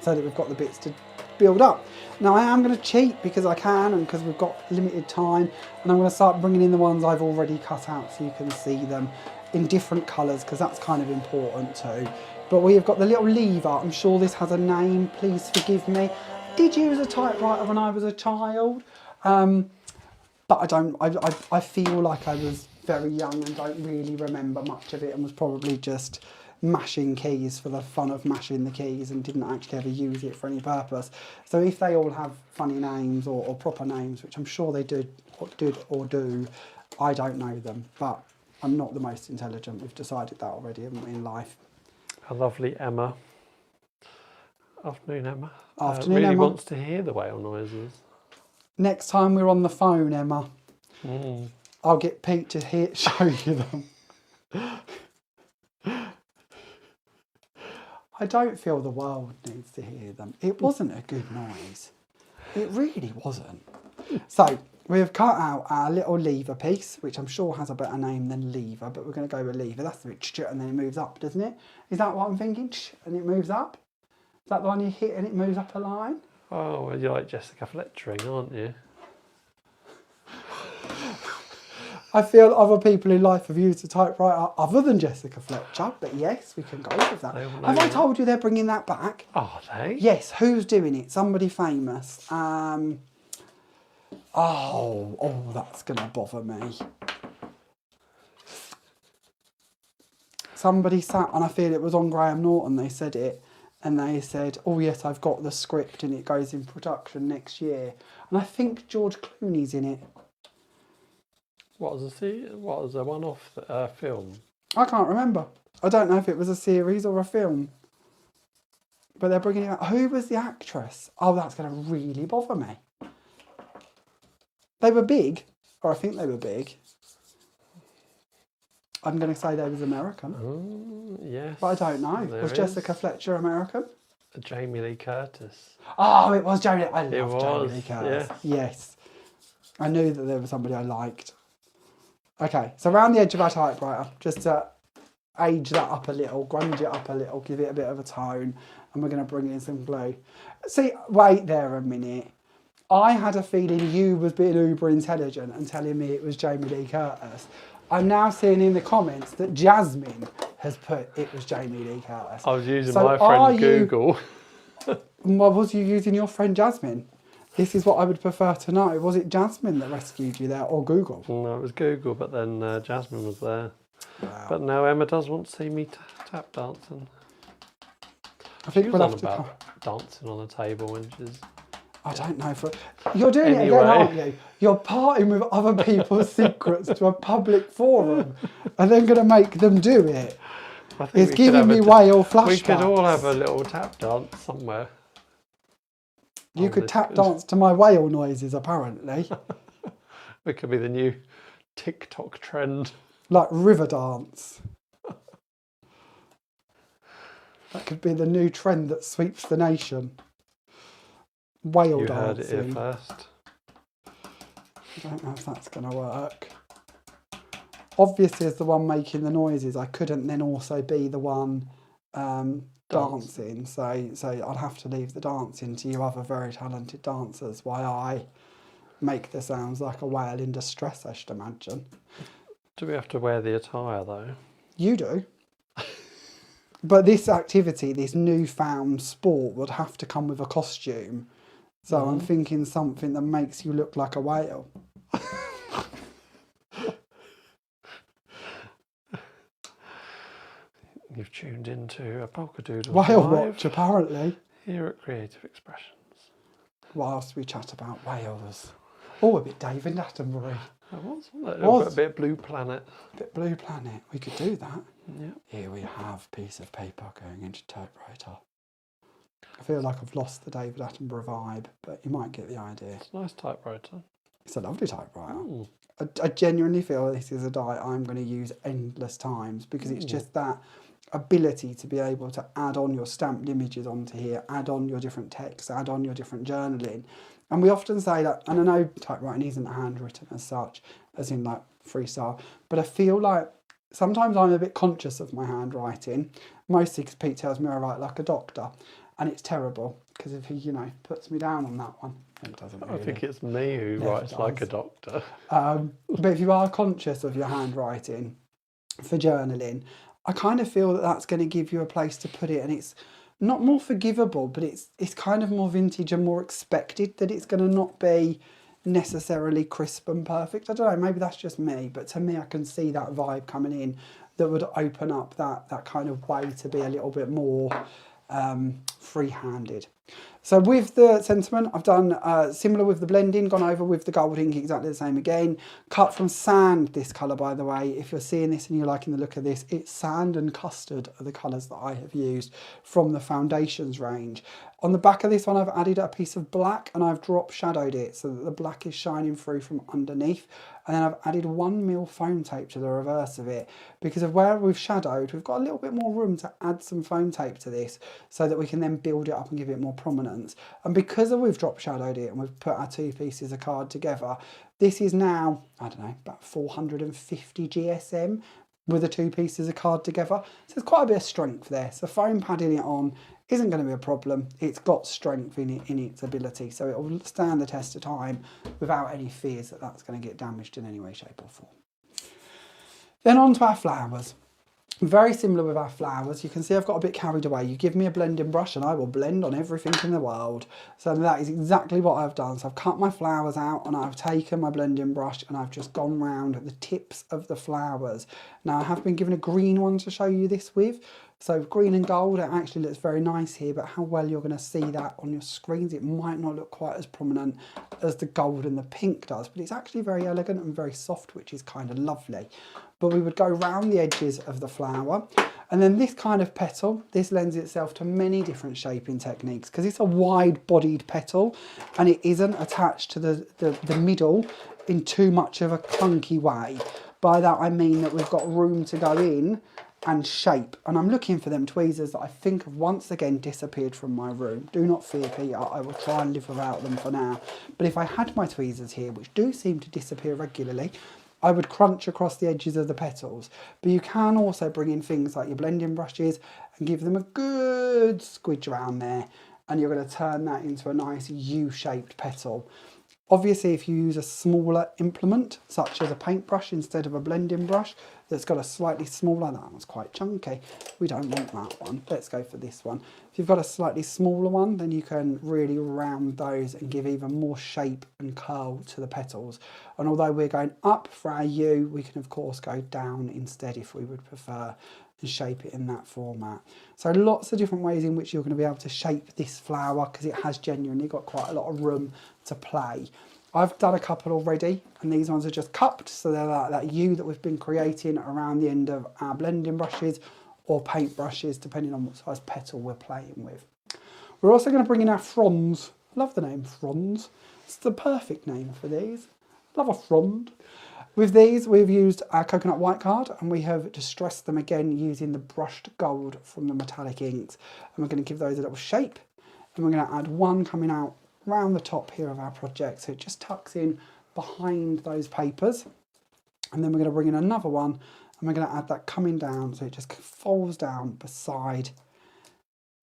so that we've got the bits to build up. Now I am going to cheat because I can and because we've got limited time, and I'm going to start bringing in the ones I've already cut out so you can see them in different colours because that's kind of important too. But we have got the little lever. I'm sure this has a name, please forgive me. I did use a typewriter when I was a child, but I feel like I was very young and don't really remember much of it and was probably just mashing keys for the fun of mashing the keys and didn't actually ever use it for any purpose. So if they all have funny names or proper names, which I'm sure they did or do, I don't know them, but I'm not the most intelligent. We've decided that already, haven't we, in life? A lovely Emma. Afternoon, Emma. Afternoon, really Emma. wants to hear the whale noises. Next time we're on the phone, Emma, Mm. I'll get Pete to show you them. I don't feel the world needs to hear them. It wasn't a good noise. It really wasn't. So we've cut out our little lever piece, which I'm sure has a better name than lever, but we're going to go with lever. That's the bit, and then it moves up, doesn't it? Is that what I'm thinking? And it moves up? Is that the one you hit and it moves up a line? Oh, well, you're like Jessica Fletchering, aren't you? I feel other people in life have used a typewriter other than Jessica Fletcher, but yes, we can go with that. Have I told you they're bringing that back? Are they? Yes, who's doing it? Somebody famous. That's going to bother me. Somebody sat, and I feel it was on Graham Norton, they said it, and they said, oh yes, I've got the script and it goes in production next year. And I think George Clooney's in it. What was a one-off film? I can't remember. I don't know if it was a series or a film. But they're bringing it out. Who was the actress? Oh, that's going to really bother me. They were big, or I think they were big. I'm going to say they was American. Yes. But I don't know. There Was is. Jessica Fletcher American? Jamie Lee Curtis. Oh, it was Jamie. I It love Jamie was, Lee Curtis. yeah. Yes. I knew that there was somebody I liked. Okay, so around the edge of our typewriter, just to age that up a little, grunge it up a little, give it a bit of a tone, and we're going to bring in some glue. See, wait there a minute. I had a feeling you was being uber intelligent and telling me it was Jamie Lee Curtis. I'm now seeing in the comments that Jasmine has put it was Jamie Lee Curtis. I was using my friend Google. Well, was you using your friend Jasmine? This is what I would prefer to know. Was it Jasmine that rescued you there, or Google? No, it was Google, but then Jasmine was there. Wow. But now Emma does want to see me tap dancing. I think She we'll was have to on about dancing on a table when she's... I don't know. You're doing it again, aren't you? You're parting with other people's secrets to a public forum and then going to make them do it. It's giving me whale flashbacks. We could all have a little tap dance somewhere. You could tap dance to my whale noises, apparently. It could be the new TikTok trend. Like river dance. That could be the new trend that sweeps the nation. Whale dancing. You heard it here first. I don't know if that's going to work. Obviously, as the one making the noises, I couldn't then also be the one dancing. So I'd have to leave the dancing to you other very talented dancers while I make the sounds like a whale in distress, I should imagine. Do we have to wear the attire, though? You do. But this activity, this newfound sport, would have to come with a costume. So I'm thinking something that makes you look like a whale. You've tuned into a Polkadoodles Whale watch, apparently. Here at Creative Expressions. Whilst we chat about whales. Oh, a bit David Attenborough. That was, wasn't it? A bit Blue Planet. A bit Blue Planet. We could do that. Yeah. Here we have a piece of paper going into typewriter. I feel like I've lost the David Attenborough vibe, but you might get the idea. It's a nice typewriter. It's a lovely typewriter. Ooh. I genuinely feel this is a die I'm going to use endless times because it's just that ability to be able to add on your stamped images onto here, add on your different text, add on your different journaling. And we often say that, and I know typewriting isn't handwritten as such, as in like freestyle, but I feel like sometimes I'm a bit conscious of my handwriting, mostly because Pete tells me I write like a doctor, and it's terrible because if he, puts me down on that one, it doesn't really. I think it's me who writes like a doctor. But if you are conscious of your handwriting for journaling, I kind of feel that that's going to give you a place to put it, and it's not more forgivable, but it's kind of more vintage and more expected that it's going to not be necessarily crisp and perfect. I don't know, maybe that's just me, but to me I can see that vibe coming in that would open up that kind of way to be a little bit more free-handed. So with the sentiment, I've done similar with the blending, gone over with the gold ink exactly the same again. Cut from sand, this colour, by the way. If you're seeing this and you're liking the look of this, it's sand and custard are the colours that I have used from the foundations range. On the back of this one, I've added a piece of black and I've drop shadowed it so that the black is shining through from underneath. And then I've added 1mm foam tape to the reverse of it because of where we've shadowed, we've got a little bit more room to add some foam tape to this so that we can then build it up and give it more prominence. And because we've drop shadowed it and we've put our two pieces of card together, this is now, I don't know, about 450 GSM with the two pieces of card together. So there's quite a bit of strength there. So foam padding it on isn't going to be a problem. It's got strength in its ability, so it will stand the test of time without any fears that that's going to get damaged in any way, shape or form. Then on to our flowers. Very similar with our flowers. You can see I've got a bit carried away. You give me a blending brush and I will blend on everything in the world. So that is exactly what I've done. So I've cut my flowers out and I've taken my blending brush and I've just gone round the tips of the flowers. Now I have been given a green one to show you this with. So green and gold, it actually looks very nice here, but how well you're going to see that on your screens, it might not look quite as prominent as the gold and the pink does, but it's actually very elegant and very soft, which is kind of lovely. But we would go round the edges of the flower, and then this kind of petal, this lends itself to many different shaping techniques because it's a wide-bodied petal and it isn't attached to the middle in too much of a clunky way. By that I mean that we've got room to go in and shape. And I'm looking for them tweezers that I think have once again disappeared from my room. Do not fear, Peter, I will try and live without them for now. But if I had my tweezers here, which do seem to disappear regularly, I would crunch across the edges of the petals. But you can also bring in things like your blending brushes and give them a good squidge around there. And you're going to turn that into a nice U-shaped petal. Obviously, if you use a smaller implement, such as a paintbrush instead of a blending brush, that's got a slightly smaller, that one's quite chunky, we don't want that one, let's go for this one. If you've got a slightly smaller one, then you can really round those and give even more shape and curl to the petals. And although we're going up for our U, we can of course go down instead if we would prefer, and shape it in that format. So lots of different ways in which you're going to be able to shape this flower, because it has genuinely got quite a lot of room to play. I've done a couple already, and these ones are just cupped, so they're like that U that we've been creating around the end of our blending brushes or paint brushes, depending on what size petal we're playing with. We're also going to bring in our fronds. I love the name fronds. It's the perfect name for these. Love a frond. With these, we've used our coconut white card, and we have distressed them again using the brushed gold from the metallic inks. And we're going to give those a little shape, and we're going to add one coming out around the top here of our project, so it just tucks in behind those papers. And then we're going to bring in another one, and we're going to add that coming down, so it just folds down beside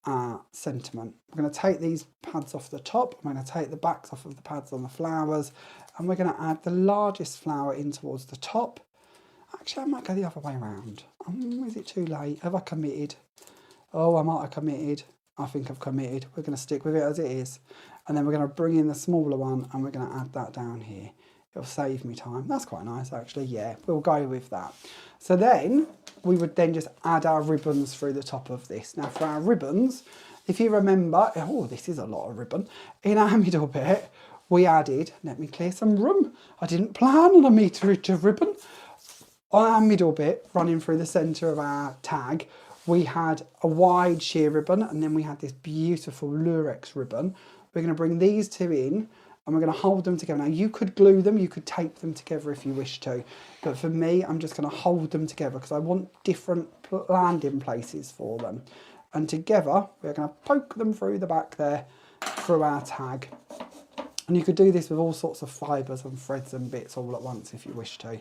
our sentiment. We're going to take these pads off the top, I'm going to take the backs off of the pads on the flowers, and we're going to add the largest flower in towards the top. Actually, I might go the other way around. Is it too late? Have I committed? Oh, I might have committed. I think I've committed. We're going to stick with it as it is. And then we're going to bring in the smaller one, and we're going to add that down here. It'll save me time. That's quite nice, actually. Yeah, we'll go with that. So then we would then just add our ribbons through the top of this. Now for our ribbons, if you remember, oh, this is a lot of ribbon. In our middle bit, we added, let me clear some room. I didn't plan on a meterage of ribbon. On our middle bit, running through the centre of our tag, we had a wide sheer ribbon, and then we had this beautiful lurex ribbon. We're going to bring these two in, and we're going to hold them together. Now you could glue them, you could tape them together if you wish to, but for me, I'm just going to hold them together because I want different landing places for them. And together, we're going to poke them through the back there, through our tag. And you could do this with all sorts of fibres and threads and bits all at once if you wish to.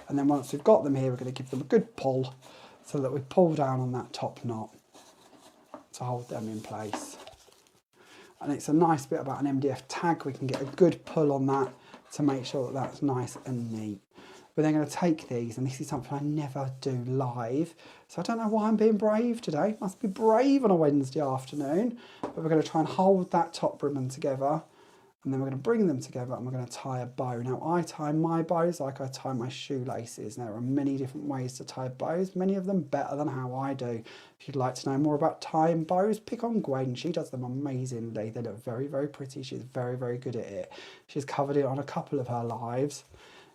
And then once we've got them here, we're going to give them a good pull so that we pull down on that top knot to hold them in place. And it's a nice bit about an MDF tag. We can get a good pull on that to make sure that that's nice and neat. We're then going to take these, and this is something I never do live. So I don't know why I'm being brave today. Must be brave on a Wednesday afternoon. But we're going to try and hold that top ribbon together. And then we're going to bring them together, and we're going to tie a bow. Now I tie my bows like I tie my shoelaces. Now, there are many different ways to tie bows, many of them better than how I do. If you'd like to know more about tying bows, pick on Gwen. She does them amazingly. They look very, very pretty. She's very, very good at it. She's covered it on a couple of her lives,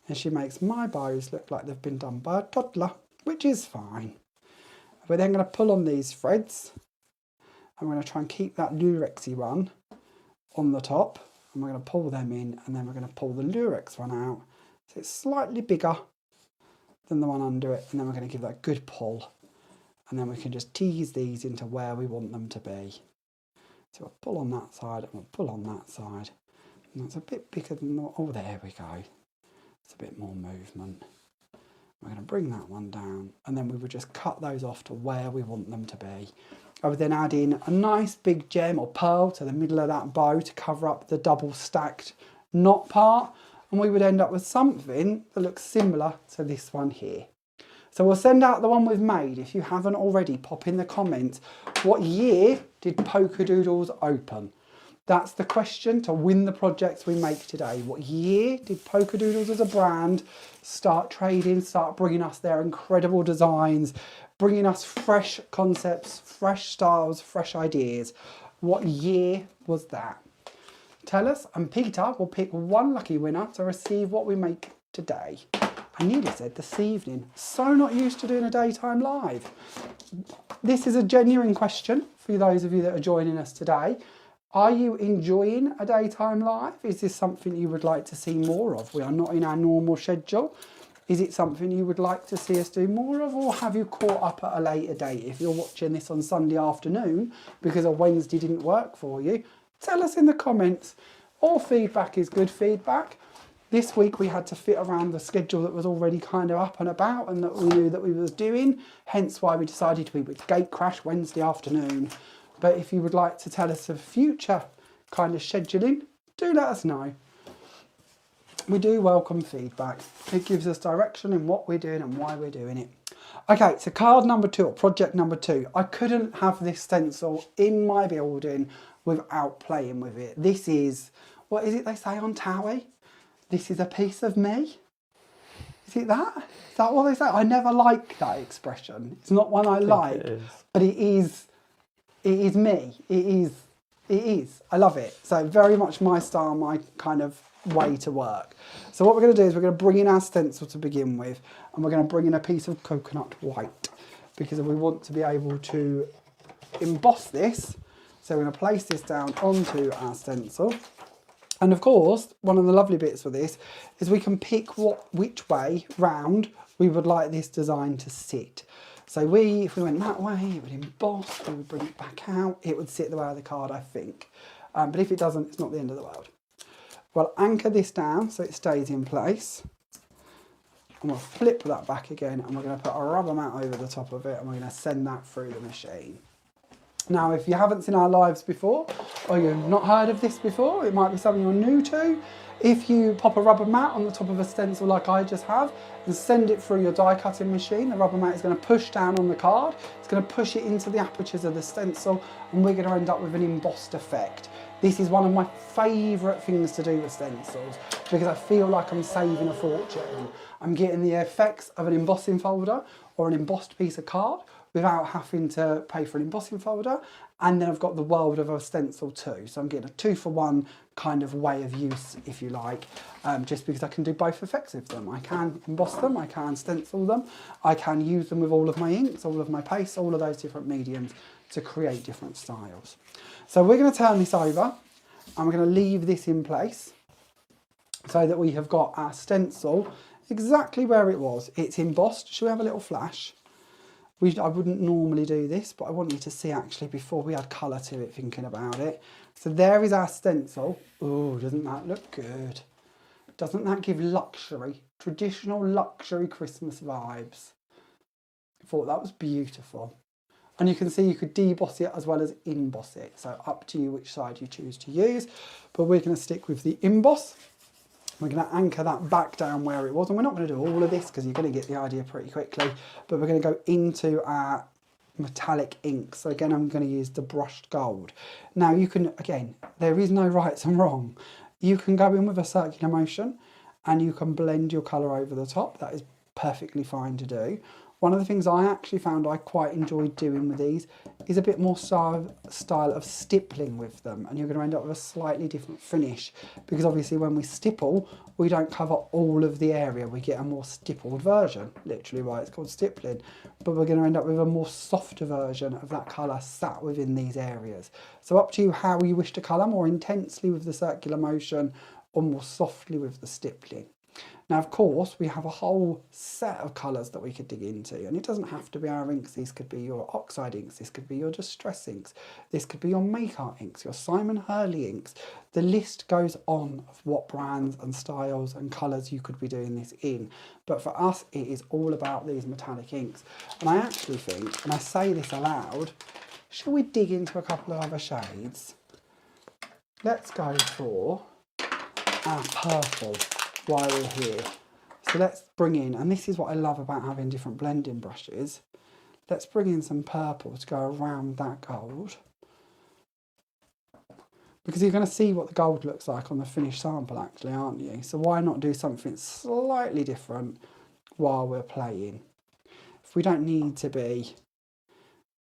and she makes my bows look like they've been done by a toddler, which is fine. We're then going to pull on these threads, and we're going to try and keep that lurexy one on the top. And we're going to pull them in, and then we're going to pull the lurex one out. So it's slightly bigger than the one under it, and then we're going to give that a good pull. And then we can just tease these into where we want them to be. So we'll pull on that side, and we'll pull on that side. And that's a bit bigger than the, oh, there we go. It's a bit more movement. We're going to bring that one down, and then we would just cut those off to where we want them to be. I would then add in a nice big gem or pearl to the middle of that bow to cover up the double stacked knot part, and we would end up with something that looks similar to this one here. So we'll send out the one we've made. If you haven't already, pop in the comments, what year did Polkadoodles open? That's the question to win the projects we make today. What year did Polkadoodles as a brand start trading, start bringing us their incredible designs, bringing us fresh concepts, fresh styles, fresh ideas? What year was that? Tell us, and Peter will pick one lucky winner to receive what we make today. I nearly said this evening. So not used to doing a daytime live. This is a genuine question for those of you that are joining us today. Are you enjoying a daytime live? Is this something you would like to see more of? We are not in our normal schedule. Is it something you would like to see us do more of, or have you caught up at a later date? If you're watching this on Sunday afternoon because a Wednesday didn't work for you, tell us in the comments. All feedback is good feedback. This week we had to fit around the schedule that was already kind of up and about and that we knew that we was doing, hence why we decided to be with Gate Crash Wednesday afternoon. But if you would like to tell us of future kind of scheduling, do let us know. We do welcome feedback. It gives us direction in what we're doing and why we're doing it. Okay, so card number 2, or project number 2. I couldn't have this stencil in my building without playing with it. This is, what is it they say on Towie? This is a piece of me. Is it that? Is that what they say? I never like that expression. It's not one I like, but it is me. It is. I love it. So very much my style, my kind of way to work. So what we're going to do is we're going to bring in our stencil to begin with, and we're going to bring in a piece of coconut white because we want to be able to emboss this. So we're going to place this down onto our stencil. And of course, one of the lovely bits for this is we can pick which way round we would like this design to sit. So if we went that way, it would emboss, we would bring it back out, it would sit the way of the card, I think. But if it doesn't, it's not the end of the world. We'll anchor this down so it stays in place. And we'll flip that back again, and we're going to put a rubber mat over the top of it, and we're going to send that through the machine. Now, if you haven't seen our lives before, or you've not heard of this before, it might be something you're new to. If you pop a rubber mat on the top of a stencil like I just have and send it through your die cutting machine, the rubber mat is going to push down on the card, it's going to push it into the apertures of the stencil, and we're going to end up with an embossed effect. This is one of my favourite things to do with stencils because I feel like I'm saving a fortune. I'm getting the effects of an embossing folder or an embossed piece of card without having to pay for an embossing folder, and then I've got the world of a stencil too. So I'm getting a 2-for-1 kind of way of use, if you like, just because I can do both effects with them. I can emboss them, I can stencil them, I can use them with all of my inks, all of my pastes, all of those different mediums to create different styles. So we're going to turn this over and we're going to leave this in place so that we have got our stencil exactly where it was. It's embossed. Should we have a little flash? I wouldn't normally do this, but I want you to see actually before we add colour to it, thinking about it. So there is our stencil. Oh, doesn't that look good? Doesn't that give luxury, traditional luxury Christmas vibes? I thought that was beautiful. And you can see you could deboss it as well as emboss it. So up to you which side you choose to use. But we're going to stick with the emboss. We're going to anchor that back down where it was. And we're not going to do all of this because you're going to get the idea pretty quickly. But we're going to go into our metallic ink. So again, I'm going to use the brushed gold. Now you can, again, there is no rights and wrong. You can go in with a circular motion and you can blend your colour over the top. That is perfectly fine to do. One of the things I actually found I quite enjoyed doing with these is a bit more style of stippling with them, and you're going to end up with a slightly different finish because obviously when we stipple we don't cover all of the area, we get a more stippled version, literally why it's called stippling, but we're going to end up with a more softer version of that colour sat within these areas. So up to you how you wish to colour, more intensely with the circular motion or more softly with the stippling. Now, of course, we have a whole set of colours that we could dig into, and it doesn't have to be our inks. These could be your oxide inks, this could be your distress inks, this could be your make art inks, your Simon Hurley inks. The list goes on of what brands and styles and colours you could be doing this in. But for us, it is all about these metallic inks. And I actually think, and I say this aloud, shall we dig into a couple of other shades? Let's go for our purple while we're here. So let's bring in, and this is what I love about having different blending brushes, let's bring in some purple to go around that gold, because you're going to see what the gold looks like on the finished sample actually, aren't you? So why not do something slightly different while we're playing? If we don't need to be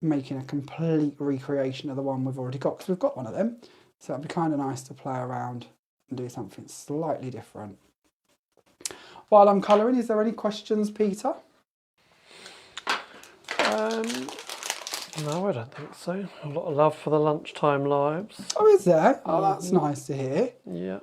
making a complete recreation of the one we've already got, because we've got one of them, so it'd be kind of nice to play around and do something slightly different. While I'm colouring, is there any questions, Peter? No, I don't think so. A lot of love for the lunchtime lives. Oh, is there? Oh, that's nice to hear. Yeah.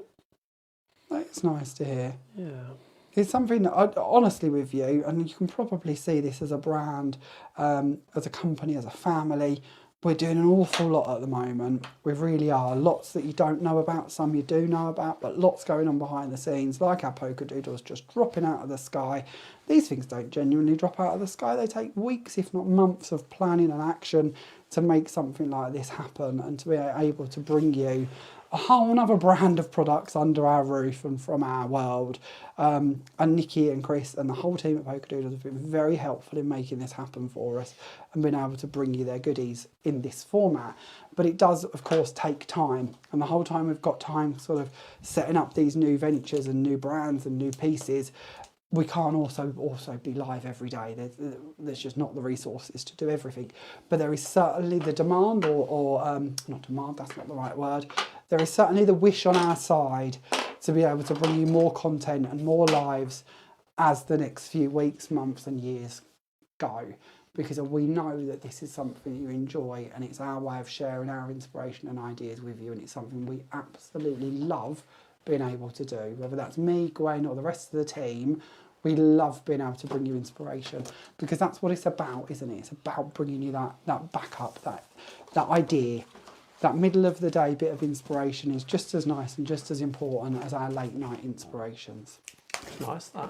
That's nice to hear. Yeah. It's something that I, honestly with you, and you can probably see this as a brand, as a company, as a family, we're doing an awful lot at the moment. We really are. Lots that you don't know about, some you do know about, but lots going on behind the scenes, like our Polkadoodles just dropping out of the sky. These things don't genuinely drop out of the sky. They take weeks, if not months, of planning and action to make something like this happen, and to be able to bring you a whole other brand of products under our roof and from our world. And Nikki and Chris and the whole team at Polkadoodles have been very helpful in making this happen for us and being able to bring you their goodies in this format. But it does, of course, take time. And the whole time we've got time sort of setting up these new ventures and new brands and new pieces, we can't also be live every day. There's just not the resources to do everything. But there is certainly the demand, or not demand, that's not the right word. There is certainly the wish on our side to be able to bring you more content and more lives as the next few weeks, months and years go. Because we know that this is something you enjoy, and it's our way of sharing our inspiration and ideas with you, and it's something we absolutely love being able to do. Whether that's me, Gwen, or the rest of the team, we love being able to bring you inspiration, because that's what it's about, isn't it? It's about bringing you that backup, that idea. That middle of the day bit of inspiration is just as nice and just as important as our late night inspirations. Nice, that.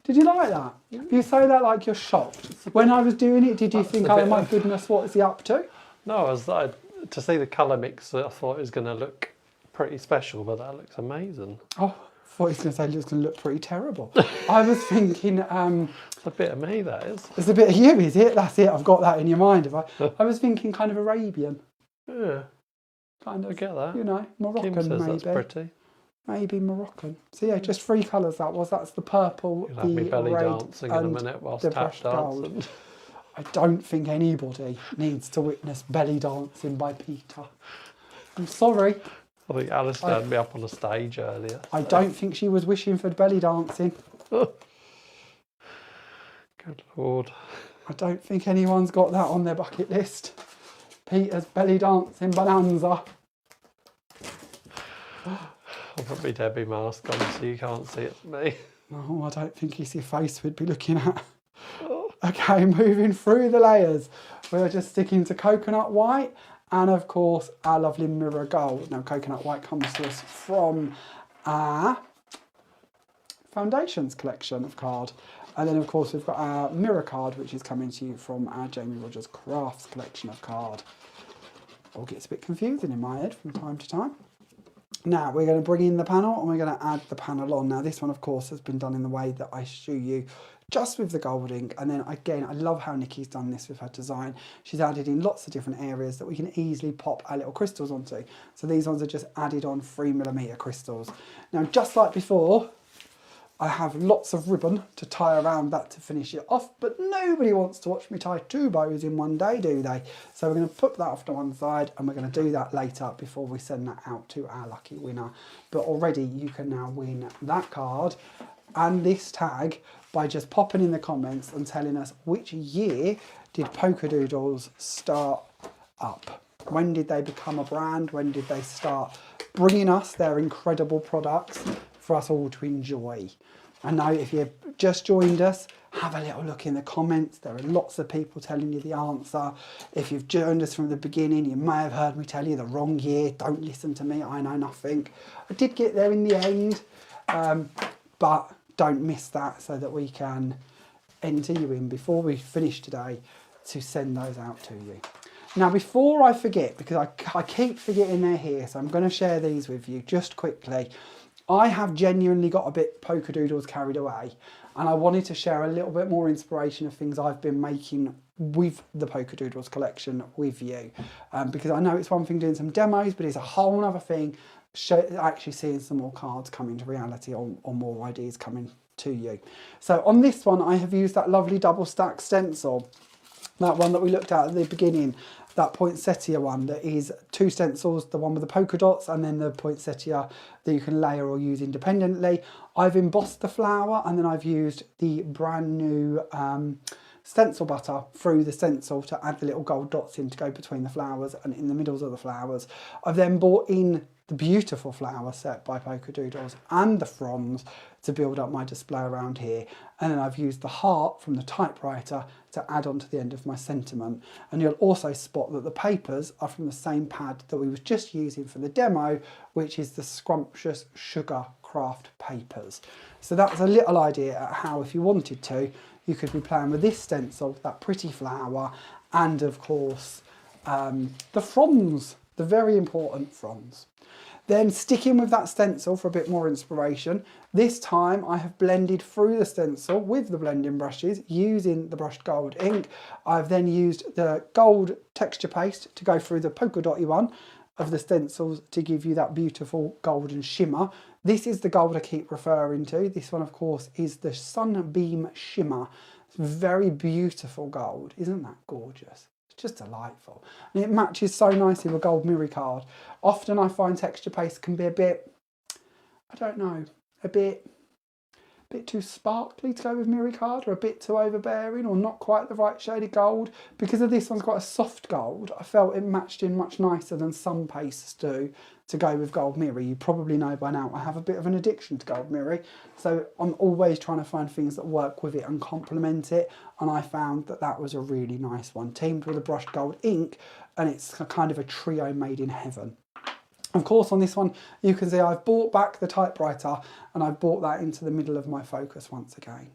Did you like that? You say that like you're shocked. When I was doing it, did you think, oh my goodness, what is he up to? No, to see the colour mix, I thought it was going to look pretty special, but that looks amazing. Oh, I thought he was going to say it was going to look pretty terrible. I was thinking... it's a bit of me, that is. It's a bit of you, is it? That's it, I've got that in your mind. I was thinking kind of Arabian. Yeah. Kind of, I get that. You know, Moroccan Kim says maybe. That's pretty. Maybe Moroccan. So yeah, just 3 colours that was. That's the purple, You'll have me the belly red dancing in a minute whilst the tap brushed gold. dancing. I don't think anybody needs to witness belly dancing by Peter. I'm sorry. I think Alice had me up on the stage earlier. I don't think she was wishing for belly dancing. Good Lord. I don't think anyone's got that on their bucket list. Peter's belly dancing bonanza. I'll put my Debbie mask on so you can't see it's me. No, I don't think it's your face we'd be looking at. Okay, moving through the layers. We're just sticking to coconut white and, of course, our lovely mirror gold. Now, coconut white comes to us from our foundations collection of card. And then, of course, we've got our mirror card, which is coming to you from our Jamie Rogers Crafts collection of card. All gets a bit confusing in my head from time to time. Now, we're going to bring in the panel and we're going to add the panel on. Now, this one, of course, has been done in the way that I show you, just with the gold ink. And then, again, I love how Nikki's done this with her design. She's added in lots of different areas that we can easily pop our little crystals onto. So these ones are just added on 3mm crystals. Now, just like before, I have lots of ribbon to tie around that to finish it off, but nobody wants to watch me tie 2 bows in one day, do they? So we're going to put that off to one side, and we're going to do that later before we send that out to our lucky winner. But already you can now win that card and this tag by just popping in the comments and telling us which year did Polkadoodles start up. When did they become a brand? When did they start bringing us their incredible products for us all to enjoy? I know if you've just joined us, have a little look in the comments. There are lots of people telling you the answer. If you've joined us from the beginning, you may have heard me tell you the wrong year. Don't listen to me, I know nothing. I did get there in the end, but don't miss that so that we can enter you in before we finish today to send those out to you. Now, before I forget, because I keep forgetting they're here, so I'm going to share these with you just quickly. I have genuinely got a bit Polkadoodles carried away, and I wanted to share a little bit more inspiration of things I've been making with the Polkadoodles collection with you. Because I know it's one thing doing some demos, but it's a whole other thing actually seeing some more cards come into reality or more ideas coming to you. So on this one, I have used that lovely double stack stencil, that one that we looked at the beginning, that poinsettia one that is 2 stencils, the one with the polka dots and then the poinsettia that you can layer or use independently. I've embossed the flower and then I've used the brand new stencil butter through the stencil to add the little gold dots in to go between the flowers and in the middles of the flowers. I've then brought in the beautiful flower set by Polkadoodles and the fronds to build up my display around here. And then I've used the heart from the typewriter to add on to the end of my sentiment. And you'll also spot that the papers are from the same pad that we was just using for the demo, which is the Scrumptious Sugar Craft papers. So that's a little idea at how, if you wanted to, you could be playing with this stencil, that pretty flower, and of course the fronds, the very important fronds. Then sticking with that stencil for a bit more inspiration, this time I have blended through the stencil with the blending brushes using the brushed gold ink. I've then used the gold texture paste to go through the polka dotty one of the stencils to give you that beautiful golden shimmer. This is the gold I keep referring to. This one, of course, is the Sunbeam Shimmer. It's very beautiful gold. Isn't that gorgeous? It's just delightful. And it matches so nicely with gold mirror card. Often I find texture paste can be a bit, I don't know, a bit too sparkly to go with mirror card, or a bit too overbearing, or not quite the right shade of gold. Because of this one's quite a soft gold, I felt it matched in much nicer than some pastes do to go with gold mirror. You probably know by now I have a bit of an addiction to gold mirror, so I'm always trying to find things that work with it and complement it, and I found that that was a really nice one, teamed with a brushed gold ink, and it's kind of a trio made in heaven. Of course, on this one, you can see I've brought back the typewriter and I've brought that into the middle of my focus once again.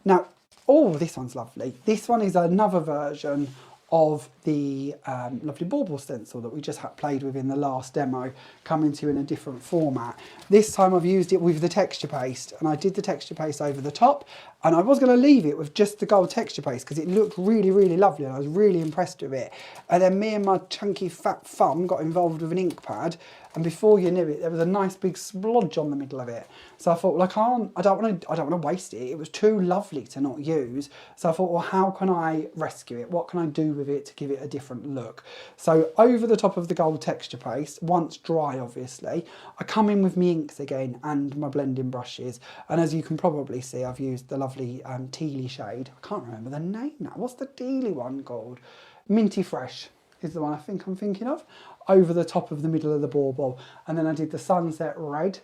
Now, oh, this one's lovely. This one is another version of the lovely bauble stencil that we just played with in the last demo, coming to you in a different format. This time I've used it with the texture paste, and I did the texture paste over the top, and I was going to leave it with just the gold texture paste because it looked really, really lovely and I was really impressed with it. And then me and my chunky fat thumb got involved with an ink pad, and before you knew it, there was a nice big splodge on the middle of it. So I thought, well, I don't want to waste it. It was too lovely to not use. So I thought, well, how can I rescue it? What can I do with it to give it a different look? So over the top of the gold texture paste, once dry, obviously, I come in with my inks again and my blending brushes. And as you can probably see, I've used the lovely tealy shade. I can't remember the name now. What's the tealy one called? Minty Fresh is the one I think I'm thinking of, over the top of the middle of the bauble. And then I did the Sunset Red.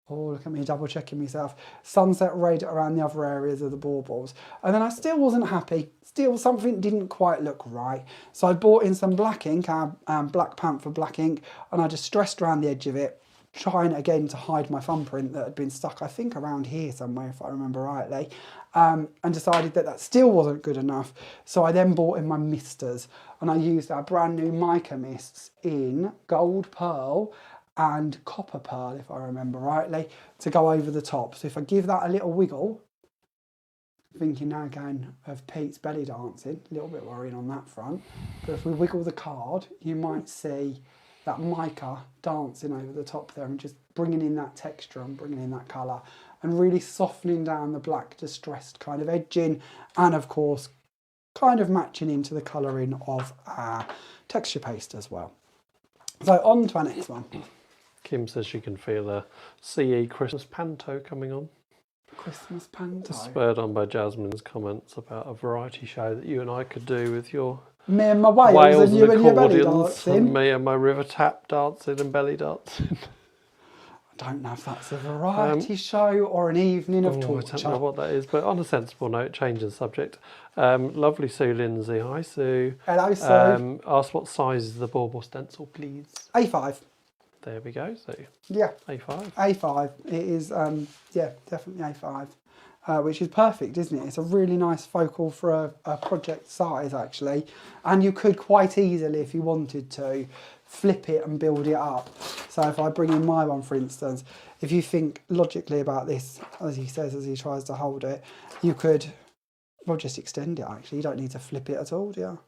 Oh, look at me double checking myself. Sunset Red around the other areas of the baubles. And then I still wasn't happy. Still something didn't quite look right. So I bought in some black ink, Black Panther black ink, and I just stressed around the edge of it, trying again to hide my thumbprint that had been stuck, I think around here somewhere, if I remember rightly, and decided that that still wasn't good enough. So I then bought in my misters, and I used our brand new mica mists in Gold Pearl and Copper Pearl, if I remember rightly, to go over the top. So if I give that a little wiggle, thinking now again of Pete's belly dancing, a little bit worrying on that front, but if we wiggle the card, you might see that mica dancing over the top there and just bringing in that texture and bringing in that colour and really softening down the black distressed kind of edging, and of course kind of matching into the colouring of our texture paste as well. So on to our next one. Kim says she can feel a CE Christmas panto coming on. Christmas panto. Spurred on by Jasmine's comments about a variety show that you and I could do with your me and my Wales and you and your belly dancing. And me and my river tap dancing and belly dancing. I don't know if that's a variety show or an evening of torture. I don't know what that is, but on a sensible note, change the subject. Lovely Sue Lindsay. Hi, Sue. Hello, Sue. Ask what size is the bauble stencil, please. A5. There we go, Sue. Yeah. A5. A5. It is, yeah, definitely A5. Which is perfect, isn't it? It's a really nice focal for a project size, actually. And you could quite easily, if you wanted to, flip it and build it up. So if I bring in my one, for instance, if you think logically about this, as he says, as he tries to hold it, you could, well, just extend it, actually. You don't need to flip it at all, do you?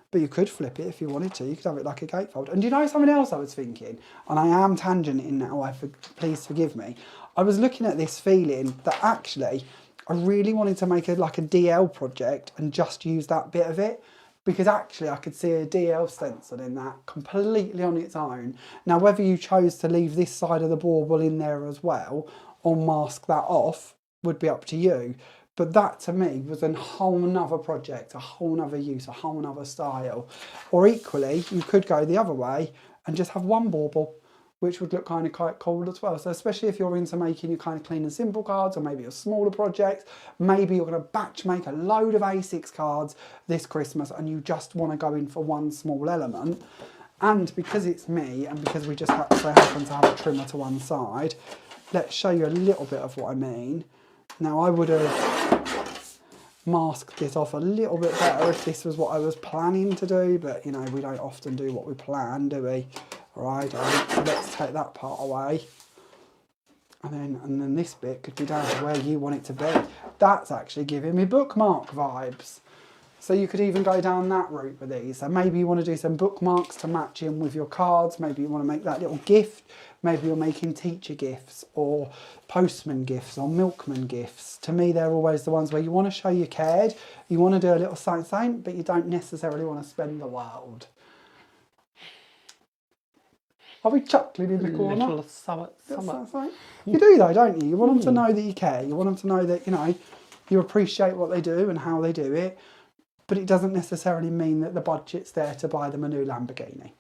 But you could flip it if you wanted to. You could have it like a gatefold. And do you know something else I was thinking? And I am tangenting now, please forgive me. I was looking at this feeling that actually I really wanted to make like a DL project and just use that bit of it, because actually I could see a DL stencil in that completely on its own. Now, whether you chose to leave this side of the bauble in there as well or mask that off would be up to you. But that to me was a whole nother project, a whole nother use, a whole nother style. Or equally, you could go the other way and just have one bauble which would look kind of quite cool as well. So especially if you're into making your kind of clean and simple cards, or maybe your smaller projects, maybe you're going to batch make a load of A6 cards this Christmas and you just want to go in for one small element. And because it's me, and because we just so happen to have a trimmer to one side, let's show you a little bit of what I mean. Now I would have masked this off a little bit better if this was what I was planning to do, but you know, we don't often do what we plan, do we? Or I don't. So let's take that part away. And then this bit could be down to where you want it to be. That's actually giving me bookmark vibes. So you could even go down that route with these. So maybe you want to do some bookmarks to match in with your cards. Maybe you want to make that little gift. Maybe you're making teacher gifts or postman gifts or milkman gifts. To me, they're always the ones where you want to show you cared. You want to do a little something, but you don't necessarily want to spend the world. Are we chuckling in the corner? Little summit. You do though, don't you? You want them to know that you care. You want them to know that, you know, you appreciate what they do and how they do it. But it doesn't necessarily mean that the budget's there to buy them a new Lamborghini.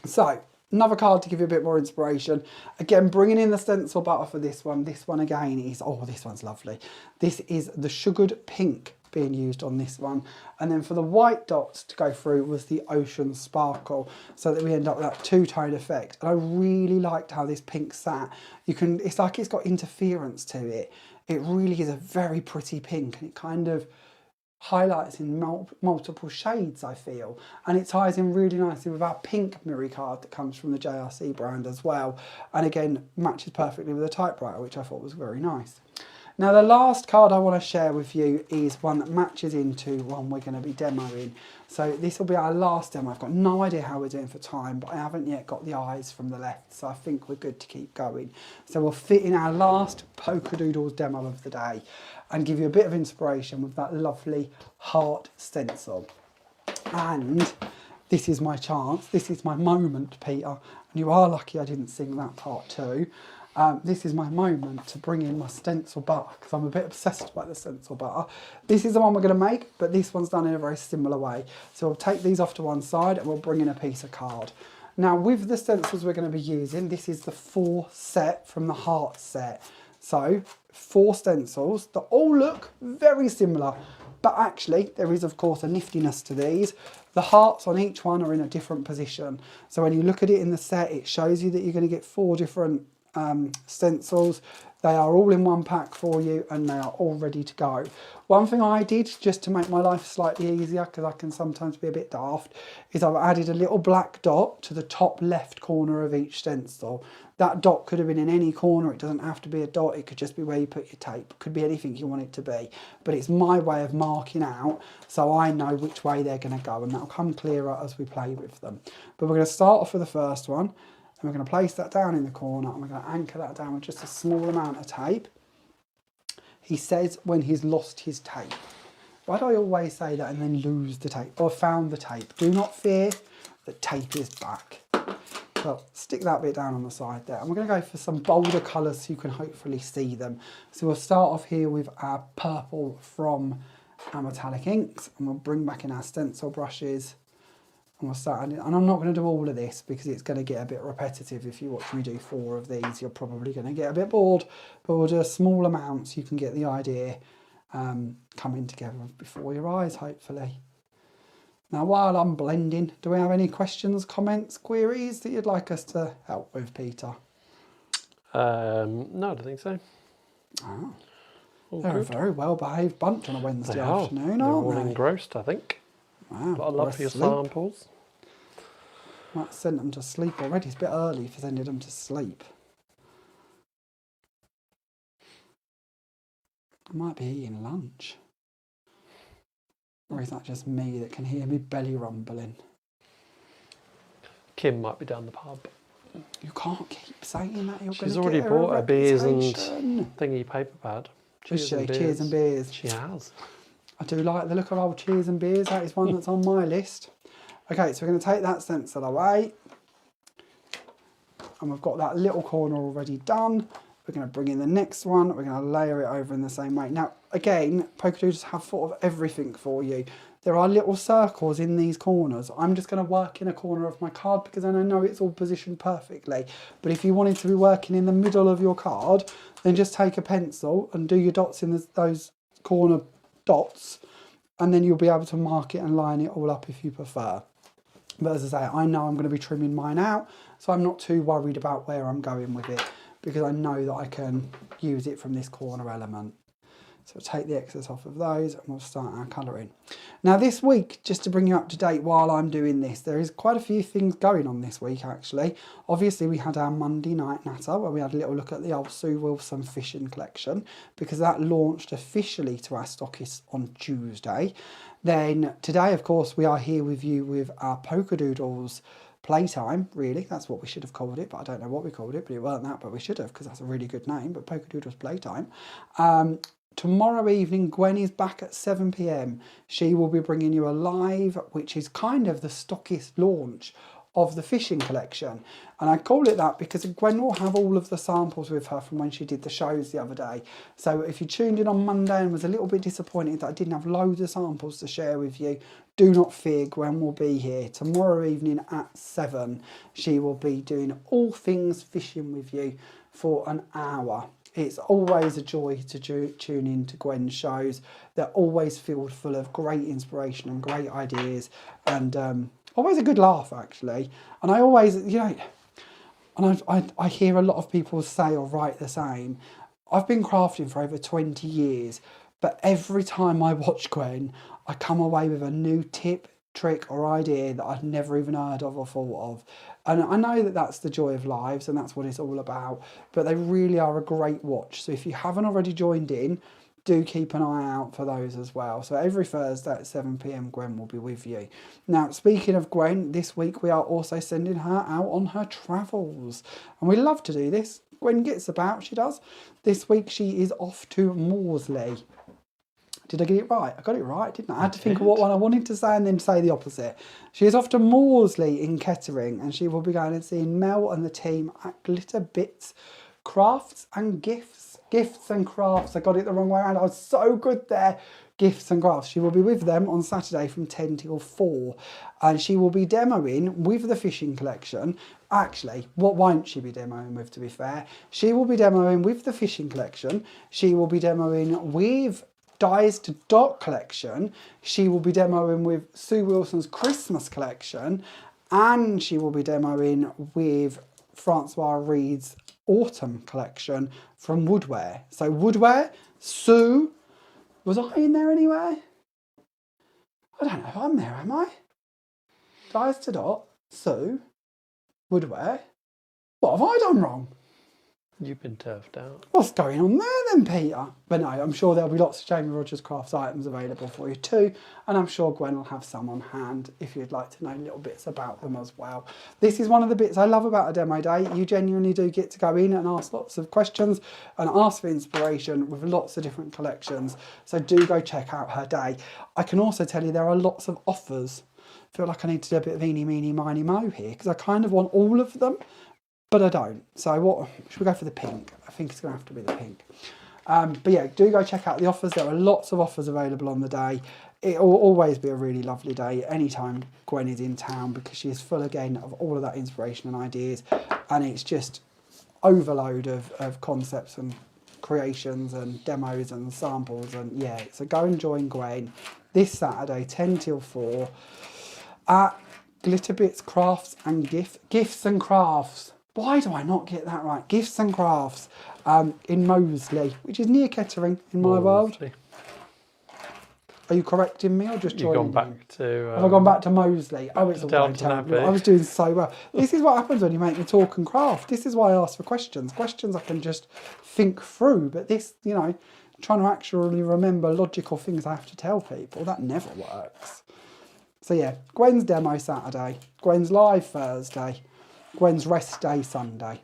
So, another card to give you a bit more inspiration. Again, bringing in the stencil butter for this one. This one again is, oh, this one's lovely. This is the sugared pink being used on this one. And then for the white dots to go through was the ocean sparkle, so that we end up with that two-tone effect. And I really liked how this pink sat. It's like it's got interference to it. It really is a very pretty pink, and it kind of highlights in multiple shades, I feel, and it ties in really nicely with our pink mirror card that comes from the JRC brand as well, and again matches perfectly with the typewriter, which I thought was very nice. Now the last card I want to share with you is one that matches into one we're going to be demoing. So this will be our last demo. I've got no idea how we're doing for time, but I haven't yet got the eyes from the left, so I think we're good to keep going. So we'll fit in our last Polkadoodles demo of the day and give you a bit of inspiration with that lovely heart stencil. And this is my chance, this is my moment, Peter, and you are lucky I didn't sing that part too. This is my moment to bring in my stencil butter, because I'm a bit obsessed by the stencil butter. This is the one we're going to make, but this one's done in a very similar way. So we'll take these off to one side and we'll bring in a piece of card. Now with the stencils we're going to be using, this is the 4 set from the heart set. So 4 stencils that all look very similar, but actually there is of course a niftiness to these. The hearts on each one are in a different position. So when you look at it in the set, it shows you that you're going to get 4 different stencils. They are all in one pack for you and they are all ready to go. One thing I did just to make my life slightly easier, because I can sometimes be a bit daft, is I've added a little black dot to the top left corner of each stencil. That dot could have been in any corner, it doesn't have to be a dot, it could just be where you put your tape, it could be anything you want it to be, but it's my way of marking out so I know which way they're going to go, and that'll come clearer as we play with them. But we're going to start off with the first one. And we're going to place that down in the corner and we're going to anchor that down with just a small amount of tape. He says when he's lost his tape. Why do I always say that and then lose the tape? Or found the tape. Do not fear, the tape is back. So stick that bit down on the side there. And we're going to go for some bolder colours so you can hopefully see them. So we'll start off here with our purple from our metallic inks. And we'll bring back in our stencil brushes. And we'll start, and I'm not going to do all of this because it's going to get a bit repetitive. If you watch me do 4 of these, you're probably going to get a bit bored, but we'll do a small amount so you can get the idea coming together before your eyes, hopefully. Now, while I'm blending, do we have any questions, comments, queries that you'd like us to help with, Peter? No, I don't think so. Oh. They're a very well-behaved bunch on a Wednesday afternoon, aren't they? They're all engrossed, I think. Wow, But I love your samples. Might send them to sleep already. It's a bit early for sending them to sleep. I might be eating lunch. Or is that just me that can hear me belly rumbling? Kim might be down the pub. You can't keep saying that. She's already bought a beers and thingy paper pad. Cheers and beers. She has. I do like the look of old Cheers and Beers. That is one that's on my list. Okay, so we're going to take that stencil away. And we've got that little corner already done. We're going to bring in the next one. We're going to layer it over in the same way. Now, again, Polkadoodles have thought of everything for you. there are little circles in these corners. I'm just going to work in a corner of my card because then I know it's all positioned perfectly. But if you wanted to be working in the middle of your card, then just take a pencil and do your dots in those corner dots, and then you'll be able to mark it and line it all up if you prefer. But as I say, I know I'm going to be trimming mine out, so I'm not too worried about where I'm going with it because I know that I can use it from this corner element. So we'll take the excess off of those and we'll start our colouring. Now this week, just to bring you up to date while I'm doing this, there is quite a few things going on this week actually. Obviously we had our Monday night natter where we had a little look at the old Sue Wilson fishing collection because that launched officially to our stockists on Tuesday. Then today, of course, we are here with you with our Polkadoodles playtime, really. That's what we should have called it, but I don't know what we called it, but it wasn't that, but we should have because that's a really good name, but Polkadoodles playtime. Tomorrow evening, Gwen is back at 7 p.m. She will be bringing you a live, which is kind of the stockist launch of the fishing collection. And I call it that because Gwen will have all of the samples with her from when she did the shows the other day. So if you tuned in on Monday and was a little bit disappointed that I didn't have loads of samples to share with you, do not fear, Gwen will be here tomorrow evening at 7. She will be doing all things fishing with you for an hour. It's always a joy to tune in to Gwen's shows. They're always filled full of great inspiration and great ideas, and always a good laugh actually. And I always, you know, and I hear a lot of people say or write the same. I've been crafting for over 20 years, but every time I watch Gwen, I come away with a new tip, trick or idea that I'd never even heard of or thought of. And I know that that's the joy of lives and that's what it's all about, but they really are a great watch. So if you haven't already joined in, do keep an eye out for those as well. So every Thursday at 7 p.m, Gwen will be with you. Now, speaking of Gwen, this week we are also sending her out on her travels. And we love to do this. Gwen gets about, she does. This week she is off to Morsley. Did I get it right? I got it right, didn't I? I had to think of what one I wanted to say and then say the opposite. She is off to Morsley in Kettering and she will be going and seeing Mel and the team at Glitter Bits Crafts and Gifts. Gifts and Crafts. I got it the wrong way around. I was so good there. Gifts and Crafts. She will be with them on Saturday from 10 till 4. And she will be demoing with the fishing collection. Actually, what won't she be demoing with, to be fair? She will be demoing with the fishing collection. She will be demoing with Dies to Dot collection. She will be demoing with Sue Wilson's Christmas collection, and she will be demoing with Francois Reed's Autumn collection from Woodware. So Woodware, Sue, was I in there anywhere? I don't know if I'm there, am I? Dies to Dot, Sue, Woodware. What have I done wrong? You've been turfed out. What's going on there then, Peter? But no, I'm sure there'll be lots of Jamie Rogers Crafts items available for you too. And I'm sure Gwen will have some on hand if you'd like to know little bits about them as well. This is one of the bits I love about a demo day. You genuinely do get to go in and ask lots of questions and ask for inspiration with lots of different collections. So do go check out her day. I can also tell you there are lots of offers. I feel like I need to do a bit of eeny, meeny, miny, mo here because I kind of want all of them. But I don't. So what should we go for the pink? I think it's going to have to be the pink. But yeah, do go check out the offers. There are lots of offers available on the day. It will always be a really lovely day anytime Gwen is in town because she is full again of all of that inspiration and ideas. And it's just overload of concepts and creations and demos and samples. And yeah, so go and join Gwen this Saturday, 10 till 4 at Glitter Bits Crafts and Gifts and Crafts. Why do I not get that right? Gifts and Crafts in Moseley, which is near Kettering in my world. Are you correcting me or just joining? You've gone back to... Have I gone back to Moseley? Oh, it's all right. Abbey. I was doing so well. This is what happens when you make me talk and craft. This is why I ask for questions. Questions I can just think through. But this, you know, trying to actually remember logical things I have to tell people, that never works. So yeah, Gwen's demo Saturday. Gwen's live Thursday. Gwen's rest day Sunday.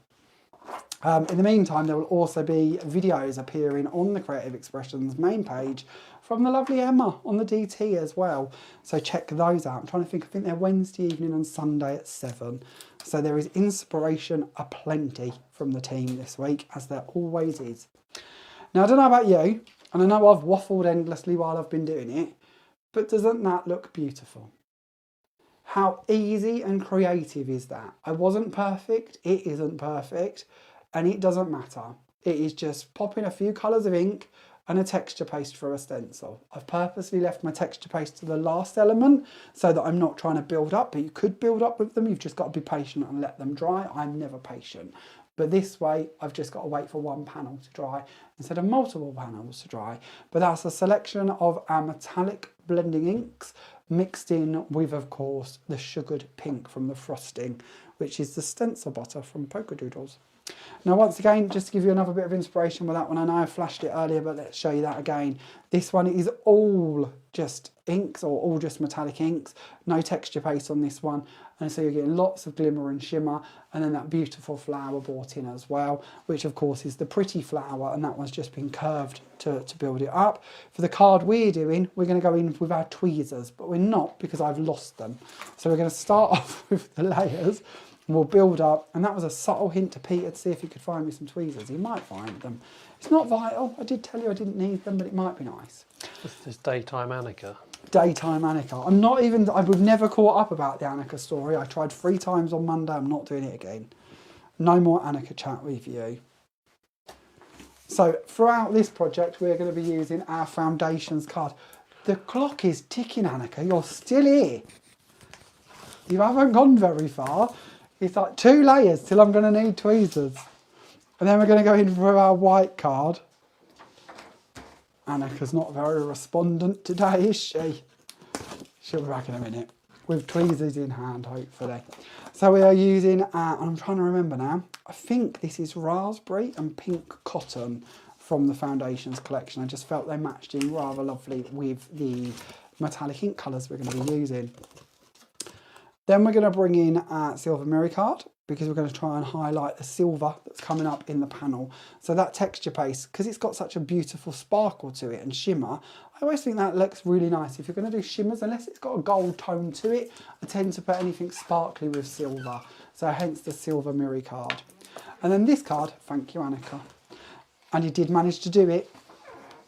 In the meantime, there will also be videos appearing on the Creative Expressions main page from the lovely Emma on the DT as well. So check those out. I'm trying to think, I think they're Wednesday evening and Sunday at 7. So there is inspiration aplenty from the team this week, as there always is. Now, I don't know about you, and I know I've waffled endlessly while I've been doing it, But doesn't that look beautiful? How easy and creative is that? I wasn't perfect, it isn't perfect, and it doesn't matter. It is just popping a few colours of ink and a texture paste for a stencil. I've purposely left my texture paste to the last element so that I'm not trying to build up, but you could build up with them. You've just got to be patient and let them dry. I'm never patient. But this way, I've just got to wait for one panel to dry instead of multiple panels to dry. But that's a selection of our metallic blending inks mixed in with, of course, the sugared pink from the frosting, which is the stencil butter from Polkadoodles. Now, once again, just to give you another bit of inspiration with that one, I know I flashed it earlier, but let's show you that again. This one is all just inks, or all just metallic inks, no texture paste on this one. And so you're getting lots of glimmer and shimmer, and then that beautiful flower brought in as well, which of course is the pretty flower, and that one's just been curved to build it up. For the card we're doing, we're going to go in with our tweezers, but we're not, because I've lost them. So we're going to start off with the layers, and we'll build up. And that was a subtle hint to Peter to see if he could find me some tweezers. He might find them. It's not vital. I did tell you I didn't need them, but it might be nice. This daytime Annika. Daytime Annika. I would never caught up about the Annika story. I tried 3 times on Monday. I'm not doing it again. No more Annika chat with you. So throughout this project, we're going to be using our foundations card. The clock is ticking, Annika. You're still here. You haven't gone very far. It's like 2 layers till I'm going to need tweezers. And then we're going to go in for our white card. Annika's not very respondent today, is she? She'll be back in a minute with tweezers in hand, hopefully. So we are using, I'm trying to remember now, I think this is raspberry and pink cotton from the foundations collection. I just felt they matched in rather lovely with the metallic ink colours we're going to be using. Then we're going to bring in our silver mirror card, because we're going to try and highlight the silver that's coming up in the panel. So that texture paste, because it's got such a beautiful sparkle to it and shimmer, I always think that looks really nice. If you're going to do shimmers, unless it's got a gold tone to it, I tend to put anything sparkly with silver. So hence the silver mirror card. And then this card, thank you, Annika. And you did manage to do it.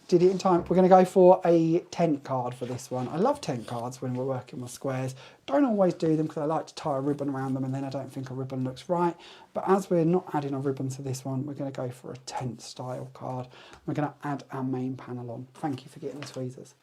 Did it in time. We're going to go for a tent card for this one. I love tent cards when we're working with squares. Don't always do them because I like to tie a ribbon around them and then I don't think a ribbon looks right. But as we're not adding a ribbon to this one, we're going to go for a tent style card. We're going to add our main panel on. Thank you for getting the tweezers.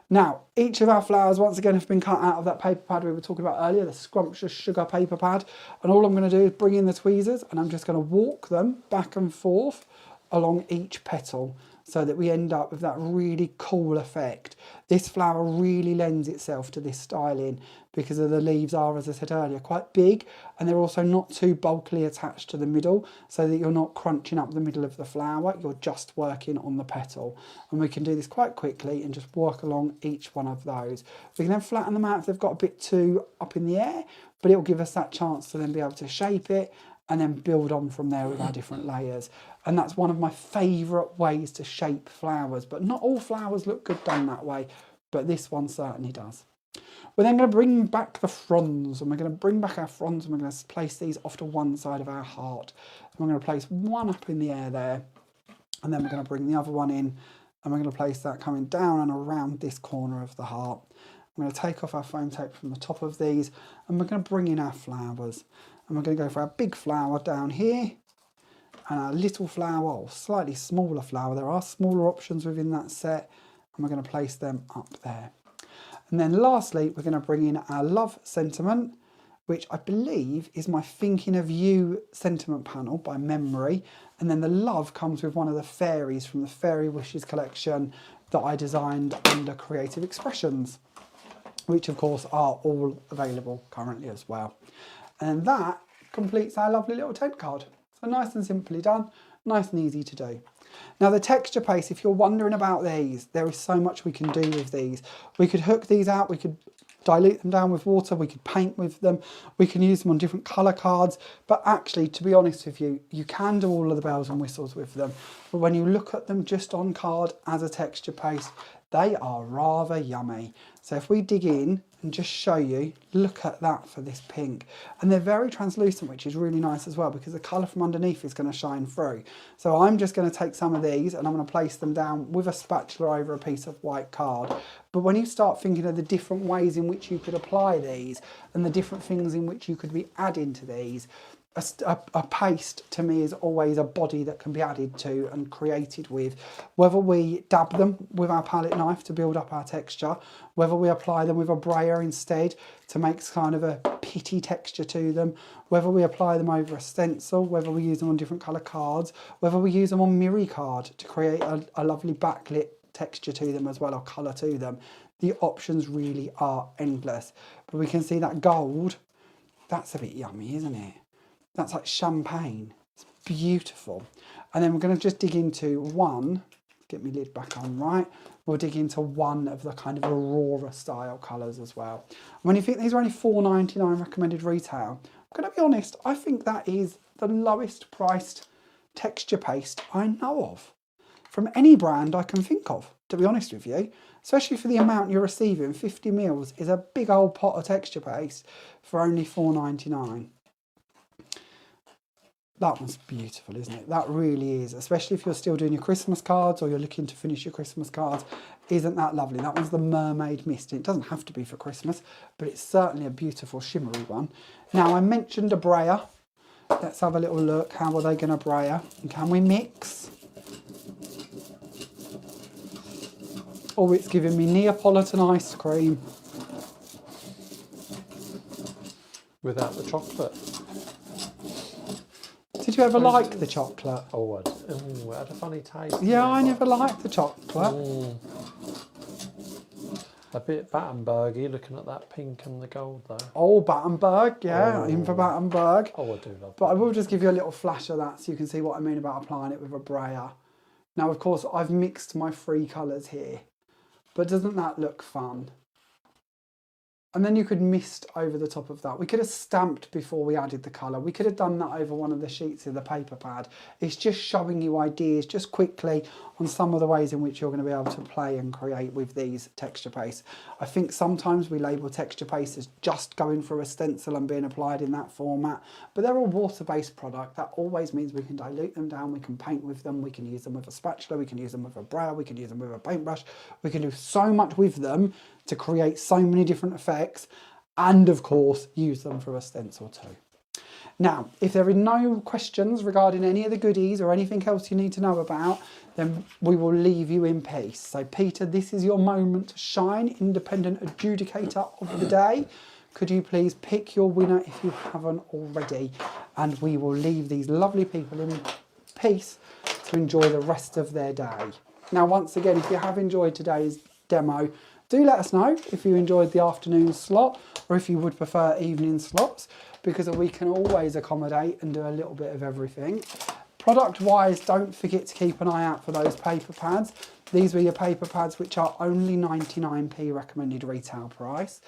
Now, each of our flowers, once again, have been cut out of that paper pad we were talking about earlier, the scrumptious sugar paper pad. And all I'm going to do is bring in the tweezers and I'm just going to walk them back and forth along each petal, so that we end up with that really cool effect. This flower really lends itself to this styling because of the leaves are, as I said earlier, quite big, and they're also not too bulkily attached to the middle, so that you're not crunching up the middle of the flower, you're just working on the petal. And we can do this quite quickly and just work along each one of those. We can then flatten them out if they've got a bit too up in the air, but it'll give us that chance to then be able to shape it and then build on from there with our different layers. And that's one of my favourite ways to shape flowers, but not all flowers look good done that way, but this one certainly does. We're then going to bring back the fronds, and we're going to bring back our fronds, and we're going to place these off to one side of our heart. And we're going to place one up in the air there, and then we're going to bring the other one in, and we're going to place that coming down and around this corner of the heart. I'm going to take off our foam tape from the top of these, and we're going to bring in our flowers. And we're going to go for our big flower down here, and our little flower, or slightly smaller flower. There are smaller options within that set, and we're going to place them up there. And then lastly, we're going to bring in our love sentiment, which I believe is my Thinking of You sentiment panel by memory. And then the love comes with one of the fairies from the Fairy Wishes collection that I designed under Creative Expressions, which of course are all available currently as well. And that completes our lovely little tent card. So nice and simply done, nice and easy to do. Now the texture paste, if you're wondering about these, there is so much we can do with these. We could hook these out, we could dilute them down with water, we could paint with them, we can use them on different colour cards, but actually, to be honest with you, you can do all of the bells and whistles with them. But when you look at them just on card as a texture paste, they are rather yummy. So if we dig in and just show you, look at that for this pink. And they're very translucent, which is really nice as well, because the colour from underneath is going to shine through. So I'm just going to take some of these and I'm going to place them down with a spatula over a piece of white card. But when you start thinking of the different ways in which you could apply these and the different things in which you could be adding to these, a paste to me is always a body that can be added to and created with, whether we dab them with our palette knife to build up our texture, whether we apply them with a brayer instead to make kind of a pitty texture to them, whether we apply them over a stencil, whether we use them on different colour cards, whether we use them on mirror card to create a lovely backlit texture to them as well, or colour to them. The options really are endless. But we can see that gold, that's a bit yummy, isn't it? That's like champagne. It's beautiful. And then we're going to just dig into one, get my lid back on right, we'll dig into one of the kind of Aurora style colours as well. And when you think these are only $4.99 recommended retail, I'm going to be honest, I think that is the lowest priced texture paste I know of from any brand I can think of, to be honest with you. Especially for the amount you're receiving, 50 mils is a big old pot of texture paste for only $4.99. That one's beautiful, isn't it? That really is, especially if you're still doing your Christmas cards or you're looking to finish your Christmas cards. Isn't that lovely? That one's the Mermaid Mist. It doesn't have to be for Christmas, but it's certainly a beautiful shimmery one. Now, I mentioned a brayer. Let's have a little look. How are they going to brayer? And can we mix? Oh, it's giving me Neapolitan ice cream. Without the chocolate. Did you ever like the chocolate? Oh, it had a funny taste. Yeah, I never liked the chocolate. A bit Battenbergy, looking at that pink and the gold though. Oh, Battenberg, yeah, in for Battenberg. Oh, I do love But I will just give you a little flash of that so you can see what I mean about applying it with a brayer. Now, of course, I've mixed my three colours here, but doesn't that look fun? And then you could mist over the top of that. We could have stamped before we added the colour. We could have done that over one of the sheets of the paper pad. It's just showing you ideas just quickly on some of the ways in which you're going to be able to play and create with these texture pastes. I think sometimes we label texture pastes as just going through a stencil and being applied in that format, but they're a water-based product. That always means we can dilute them down, we can paint with them, we can use them with a spatula, we can use them with a brayer, we can use them with a paintbrush. We can do so much with them to create so many different effects, and of course use them for a stencil too. Now, if there are no questions regarding any of the goodies or anything else you need to know about, then we will leave you in peace. So Peter, this is your moment to shine, independent adjudicator of the day. Could you please pick your winner if you haven't already, and we will leave these lovely people in peace to enjoy the rest of their day. Now, once again, if you have enjoyed today's demo, do let us know if you enjoyed the afternoon slot or if you would prefer evening slots, because we can always accommodate and do a little bit of everything. Product wise, don't forget to keep an eye out for those paper pads. These were your paper pads, which are only 99p recommended retail price.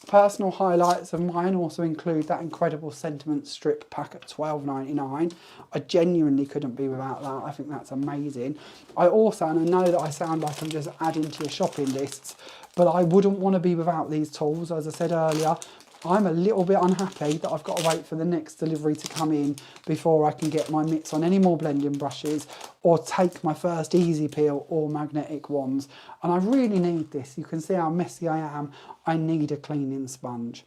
Personal highlights of mine also include that incredible sentiment strip pack at $12.99. I genuinely couldn't be without that. I think that's amazing. I also, and I know that I sound like I'm just adding to your shopping lists, but I wouldn't want to be without these tools. As I said earlier, I'm a little bit unhappy that I've got to wait for the next delivery to come in before I can get my mitts on any more blending brushes or take my first easy peel or magnetic wands. And I really need this. You can see how messy I am. I need a cleaning sponge.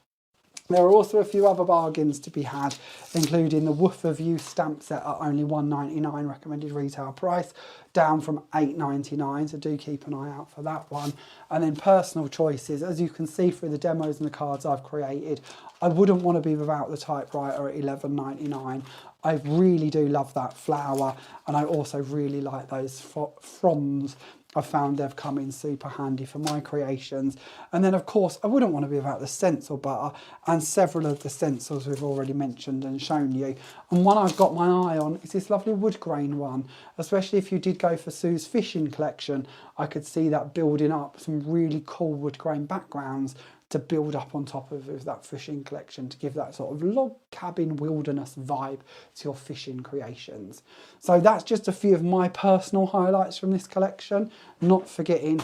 There are also a few other bargains to be had, including the Woof of You stamp set at only $1.99 recommended retail price, down from $8.99, so do keep an eye out for that one. And then personal choices, as you can see through the demos and the cards I've created, I wouldn't want to be without the typewriter at $11.99. I really do love that flower, and I also really like those fronds. I found they've come in super handy for my creations. And then of course, I wouldn't want to be without the stencil butter and several of the stencils we've already mentioned and shown you. And one I've got my eye on is this lovely wood grain one, especially if you did go for Sue's fishing collection. I could see that building up some really cool wood grain backgrounds to build up on top of that fishing collection, to give that sort of log cabin wilderness vibe to your fishing creations. So that's just a few of my personal highlights from this collection, not forgetting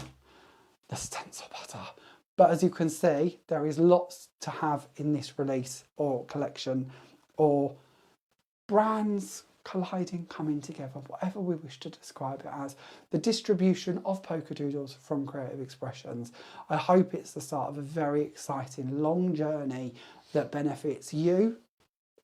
the stencil butter. But as you can see, there is lots to have in this release or collection, or brands colliding, coming together, whatever we wish to describe it as. The distribution of Polkadoodles from Creative Expressions. I hope it's the start of a very exciting, long journey that benefits you,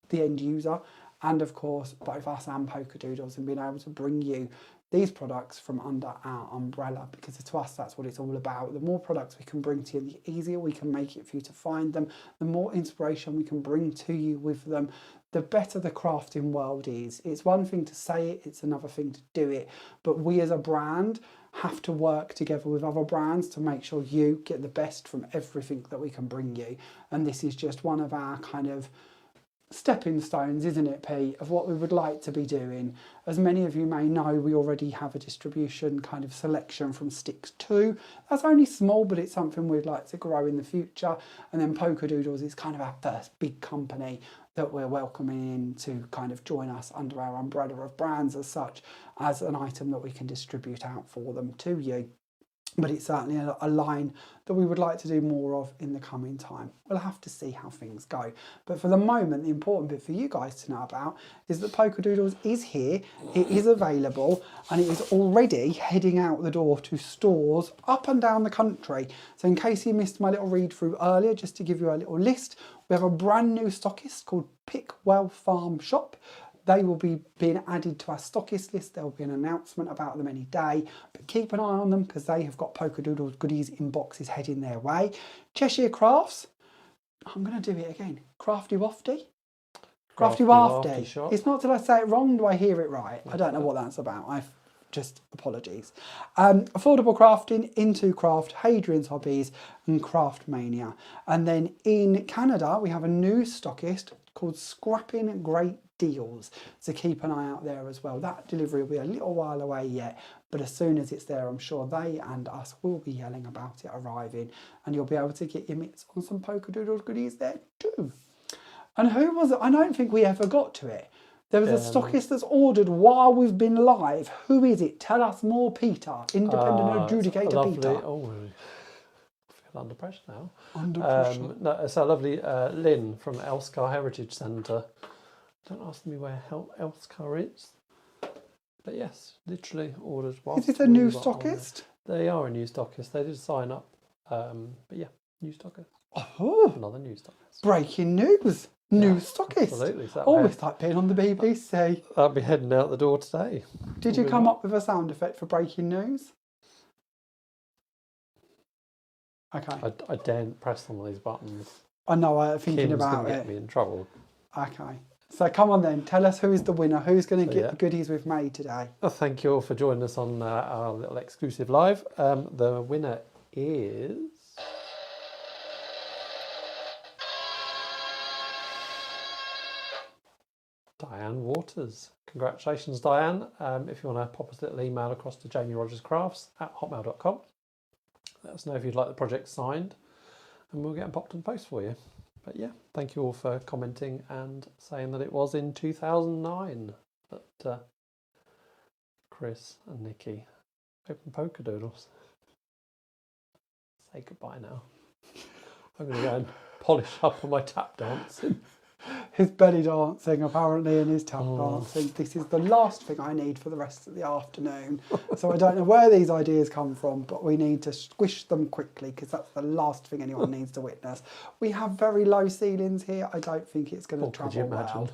the end user, and of course both us and Polkadoodles, and being able to bring you these products from under our umbrella, because to us that's what it's all about. The more products we can bring to you, the easier we can make it for you to find them, the more inspiration we can bring to you with them, the better the crafting world is. It's one thing to say it, it's another thing to do it, but we as a brand have to work together with other brands to make sure you get the best from everything that we can bring you. And this is just one of our kind of stepping stones, isn't it, Pete, of what we would like to be doing. As many of you may know, we already have a distribution kind of selection from Sticks 2. That's only small, but it's something we'd like to grow in the future. And then Polkadoodles is kind of our first big company that we're welcoming in to kind of join us under our umbrella of brands as such, as an item that we can distribute out for them to you. But it's certainly a line that we would like to do more of in the coming time. We'll have to see how things go. But for the moment, the important bit for you guys to know about is that Polkadoodles is here, it is available, and it is already heading out the door to stores up and down the country. So in case you missed my little read through earlier, just to give you a little list, we have a brand new stockist called Pickwell Farm Shop. They will be being added to our stockist list. There will be an announcement about them any day, but keep an eye on them because they have got Polkadoodles goodies in boxes heading their way. Cheshire Crafts, I'm going to do it again. Crafty Wafty? Crafty Wafty. Shop. It's not till I say it wrong, do I hear it right? I don't know what that's about. I've just apologies. Affordable Crafting, Into Craft, Hadrian's Hobbies and Craft Mania. And then in Canada, we have a new stockist called Scrapping Great Deals, so keep an eye out there as well. That delivery will be a little while away yet, but as soon as it's there, I'm sure they and us will be yelling about it arriving, and you'll be able to get your mitts on some Polkadoodles goodies there too. And who was it? I don't think we ever got to it. There was a stockist that's ordered while we've been live. Who is it? Tell us more, Peter. Independent adjudicator Peter. Oh, I feel under pressure now. Under pressure. No, it's a lovely Lynn from Elskar Heritage Centre. Don't ask me where Elskar is. But yes, literally ordered whilst. Is it a new stockist? They are a new stockist. They did sign up. But yeah, new stockist. Oh, Another new stockist. breaking news. New stockist. Absolutely. So Always like being on the BBC. I'll be heading out the door today. Did you come up with a sound effect for breaking news? Okay. I daren't press on these buttons. I know, I'm thinking Kim's about gonna it. get me in trouble. Okay. So come on then, tell us who is the winner. Who's going to get yeah. the goodies we've made today? Well, thank you all for joining us on our little exclusive live. The winner is... Diane Waters. Congratulations, Diane. If you want to pop us a little email across to jamierogerscrafts@hotmail.com. Let us know if you'd like the project signed and we'll get them popped in post for you. But yeah, thank you all for commenting and saying that it was in 2009 that Chris and Nikki opened Polkadoodles. Say goodbye now. I'm going to go and polish up on my tap dancing. His belly dancing apparently and his tap dancing. This is the last thing I need for the rest of the afternoon. So I don't know where these ideas come from, but we need to squish them quickly because that's the last thing anyone needs to witness. We have very low ceilings here. I don't think it's going to travel well.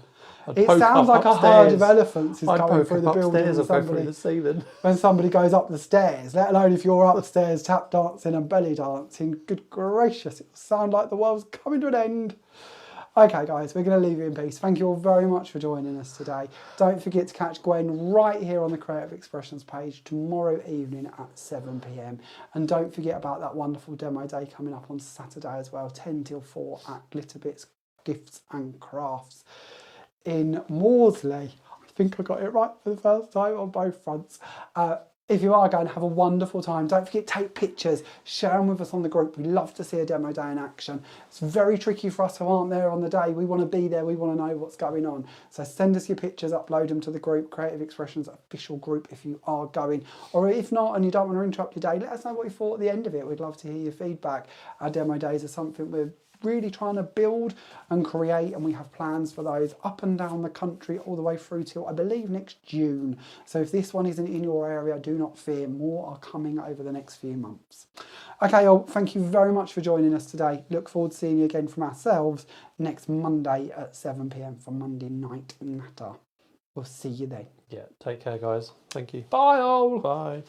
It sounds like a herd of elephants is going through the building when somebody goes up the stairs, let alone if you're upstairs tap dancing and belly dancing. Good gracious, it will sound like the world's coming to an end. Okay guys, we're going to leave you in peace. Thank you all very much for joining us today. Don't forget to catch Gwen right here on the Creative Expressions page tomorrow evening at 7 p.m. And don't forget about that wonderful demo day coming up on Saturday as well, 10 till 4 at Glitterbits Gifts and Crafts in Maudsley. I think I got it right for the first time on both fronts. If you are going, have a wonderful time. Don't forget, take pictures, share them with us on the group. We love to see a demo day in action. It's very tricky for us who aren't there on the day. We want to be there. We want to know what's going on. So send us your pictures, upload them to the group, Creative Expressions official group if you are going. Or if not, and you don't want to interrupt your day, let us know what you thought at the end of it. We'd love to hear your feedback. Our demo days are something we're really trying to build and create, and we have plans for those up and down the country all the way through till I believe next June. So if this one isn't in your area, do not fear, more are coming over the next few months. Okay, all, thank you very much for joining us today. Look forward to seeing you again from ourselves next Monday at 7 p.m. for Monday Night Natter. We'll see you then. Yeah, take care, guys. Thank you. Bye all. Bye.